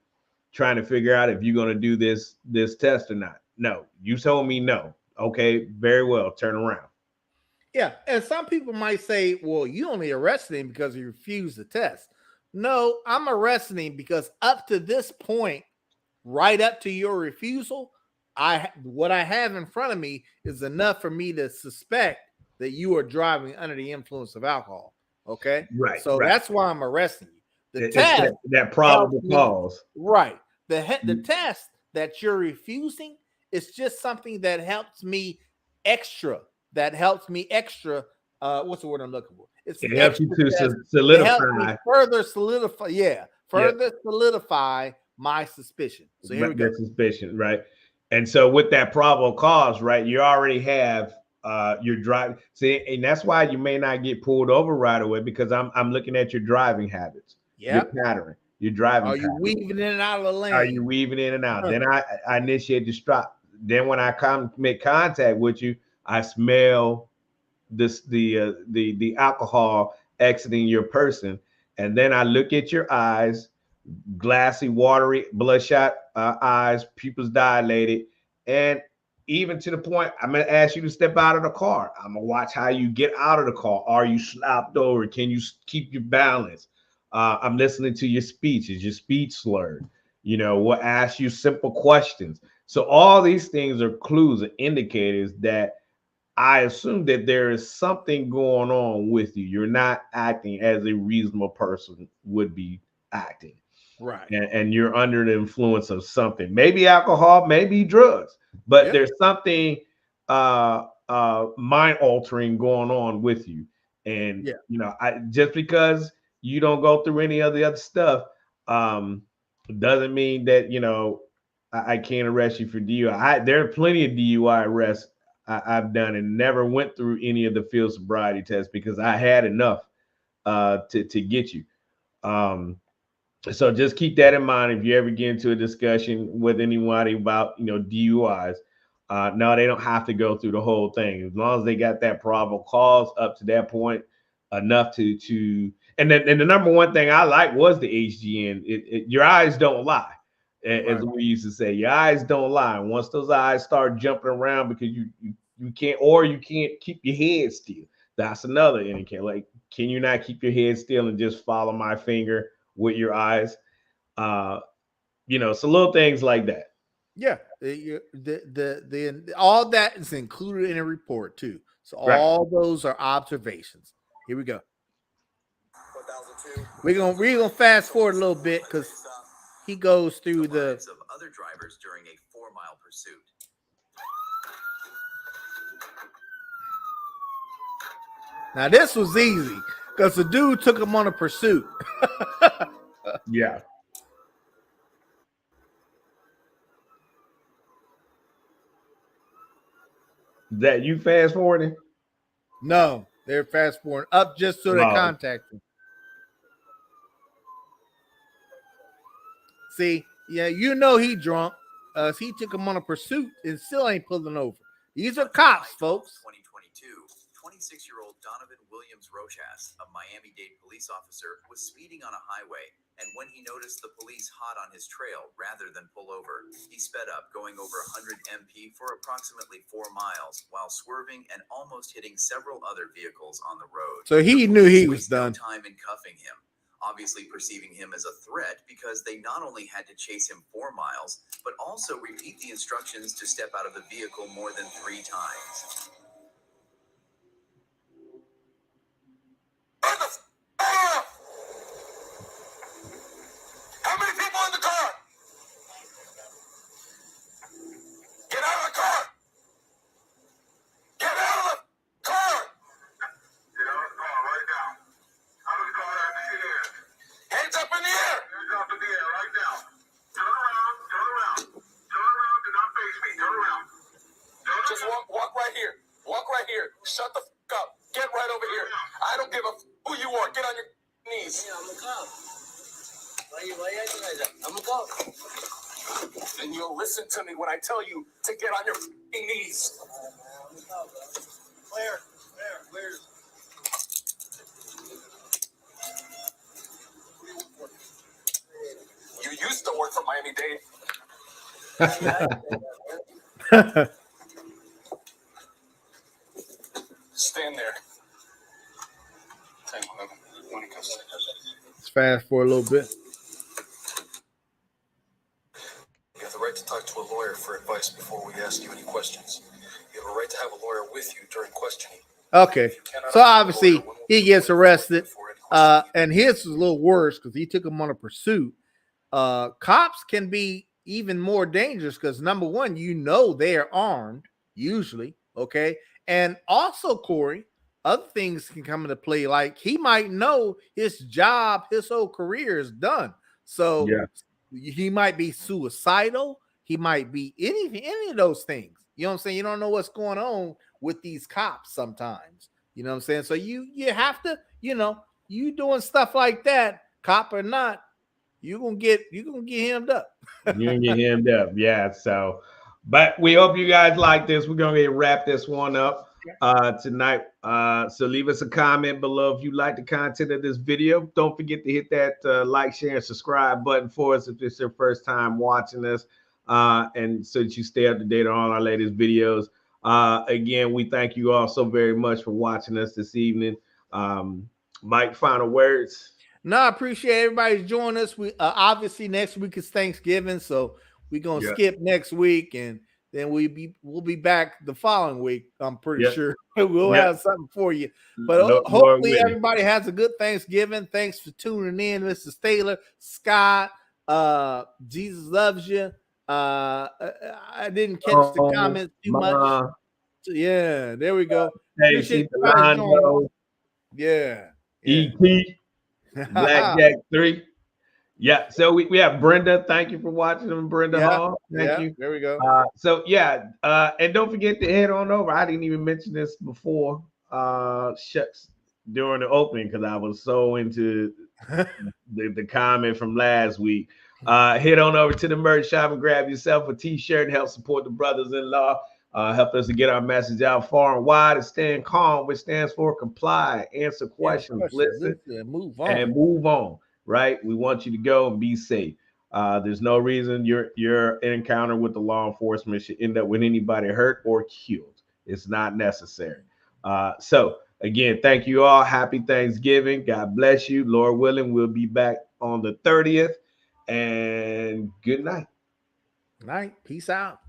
trying to figure out if you're going to do this test or not. No, you told me no. Okay, very well. Turn around. Yeah, and some people might say, well, you only arrested him because he refused the test. No, I'm arresting him because up to this point, right up to your refusal, what I have in front of me is enough for me to suspect that you are driving under the influence of alcohol. Okay, right. So right. That's why I'm arresting you. The it's test that probable cause, right? The test that you're refusing is just something that helps me extra. What's the word I'm looking for? It helps you to solidify. It helps me further solidify. Yeah, solidify my suspicion. So here we go. Suspicion, right? And so with that probable cause, right, you already have your driving. See, and that's why you may not get pulled over right away because I'm looking at your driving habits. Yeah, your pattern. Your driving. Are you weaving in and out of the lane? Are you weaving in and out? Then I initiate the stop. Then when I make contact with you, I smell the alcohol exiting your person, and then I look at your eyes, glassy, watery, bloodshot eyes, pupils dilated, and even to the point I'm going to ask you to step out of the car. I'm going to watch how you get out of the car. Are you slouched over? Can you keep your balance? I'm listening to your speech. Is your speech slurred? We'll ask you simple questions. So all these things are clues or indicators that I assume that there is something going on with you. You're not acting as a reasonable person would be acting. Right. And you're under the influence of something, maybe alcohol, maybe drugs, but there's something mind altering going on with you. And I just because you don't go through any of the other stuff doesn't mean that I can't arrest you for DUI. There are plenty of DUI arrests I've done and never went through any of the field sobriety tests because I had enough to get you. So just keep that in mind if you ever get into a discussion with anybody about DUIs. No, they don't have to go through the whole thing as long as they got that probable cause up to that point enough to. And then the number one thing I like was the HGN. Your eyes don't lie, as we used to say. Your eyes don't lie. And once those eyes start jumping around because you can't keep your head still. That's another indicator. Like, can you not keep your head still and just follow my finger with your eyes? So little things like that. Yeah, the all that is included in a report too. So all those are observations. Here we go. We're gonna fast forward a little bit because he goes through the lives of other drivers during a 4-mile pursuit. Now this was easy because the dude took him on a pursuit. Yeah. That you fast forwarding? No, they're fast forwarding up just so they contact him. See, yeah, he drunk. He took him on a pursuit and still ain't pulling over. These are cops, folks. 2022, 26-year-old Donovan Williams Rochas, a Miami-Dade police officer, was speeding on a highway, and when he noticed the police hot on his trail rather than pull over, he sped up, going over 100 mph for approximately 4 miles, while swerving and almost hitting several other vehicles on the road. So he knew he was done. No time in cuffing him, obviously perceiving him as a threat because they not only had to chase him 4 miles, but also repeat the instructions to step out of the vehicle more than 3 times. How many people in the car? Get out of the car! Get out of the car! Get out of the car right now. Out of the car in the air. Hands up in the air! Hands up in the air right now. Turn around, turn around. Turn around, do not face me. Turn around. Just walk right here. Walk right here. Shut the f up. Get right over here. I don't give a f who you are. Get on your knees. Yeah, I'm a cop. Why you acting like that? I'm a cop. And you'll listen to me when I tell you to get on your knees. I'm a cop, bro. Where? You used to work for Miami-Dade. Stand there. Let's fast forward a little bit. You have the right to talk to a lawyer for advice before we ask you any questions. You have a right to have a lawyer with you during questioning. Okay, so obviously he gets arrested, and his was a little worse because he took him on a pursuit. Cops can be even more dangerous because number one, they are armed usually, okay, and also Corey, other things can come into play. Like he might know his job, his whole career is done, so he might be suicidal. He might be any of those things. You know what I'm saying? You don't know what's going on with these cops sometimes. You know what I'm saying? So you have to, you doing stuff like that, cop or not, you're gonna get hemmed up. You're gonna get hemmed up, yeah. So, but we hope you guys like this. We're gonna wrap this one up tonight. So leave us a comment below if you like the content of this video. Don't forget to hit that like, share, and subscribe button for us if it's your first time watching us, and so that you stay up to date on all our latest videos. Again, we thank you all so very much for watching us this evening. Mike, final words. No, I appreciate everybody's joining us. We obviously next week is Thanksgiving, so we're gonna skip next week, and then we'll be back the following week. I'm pretty sure we'll have something for you. But hopefully everybody has a good Thanksgiving. Thanks for tuning in, Mrs. Taylor, Scott. Jesus loves you. I didn't catch the comments too much. Yeah, there we go. Appreciate you. Yeah. E.T. Blackjack 3. Yeah, so we have Brenda. Thank you for watching them, Brenda Hall. Thank you. There we go. And don't forget to head on over. I didn't even mention this before. Shucks, during the opening because I was so into the comment from last week. Head on over to the merch shop and grab yourself a t-shirt and help support the brothers-in-law. Help us to get our message out far and wide and stand calm, which stands for comply, answer questions, listen, and move on. Right? We want you to go and be safe. There's no reason your encounter with the law enforcement should end up with anybody hurt or killed. It's not necessary. So again, thank you all. Happy Thanksgiving. God bless you. Lord willing, we'll be back on the 30th. And good night. Night. Peace out.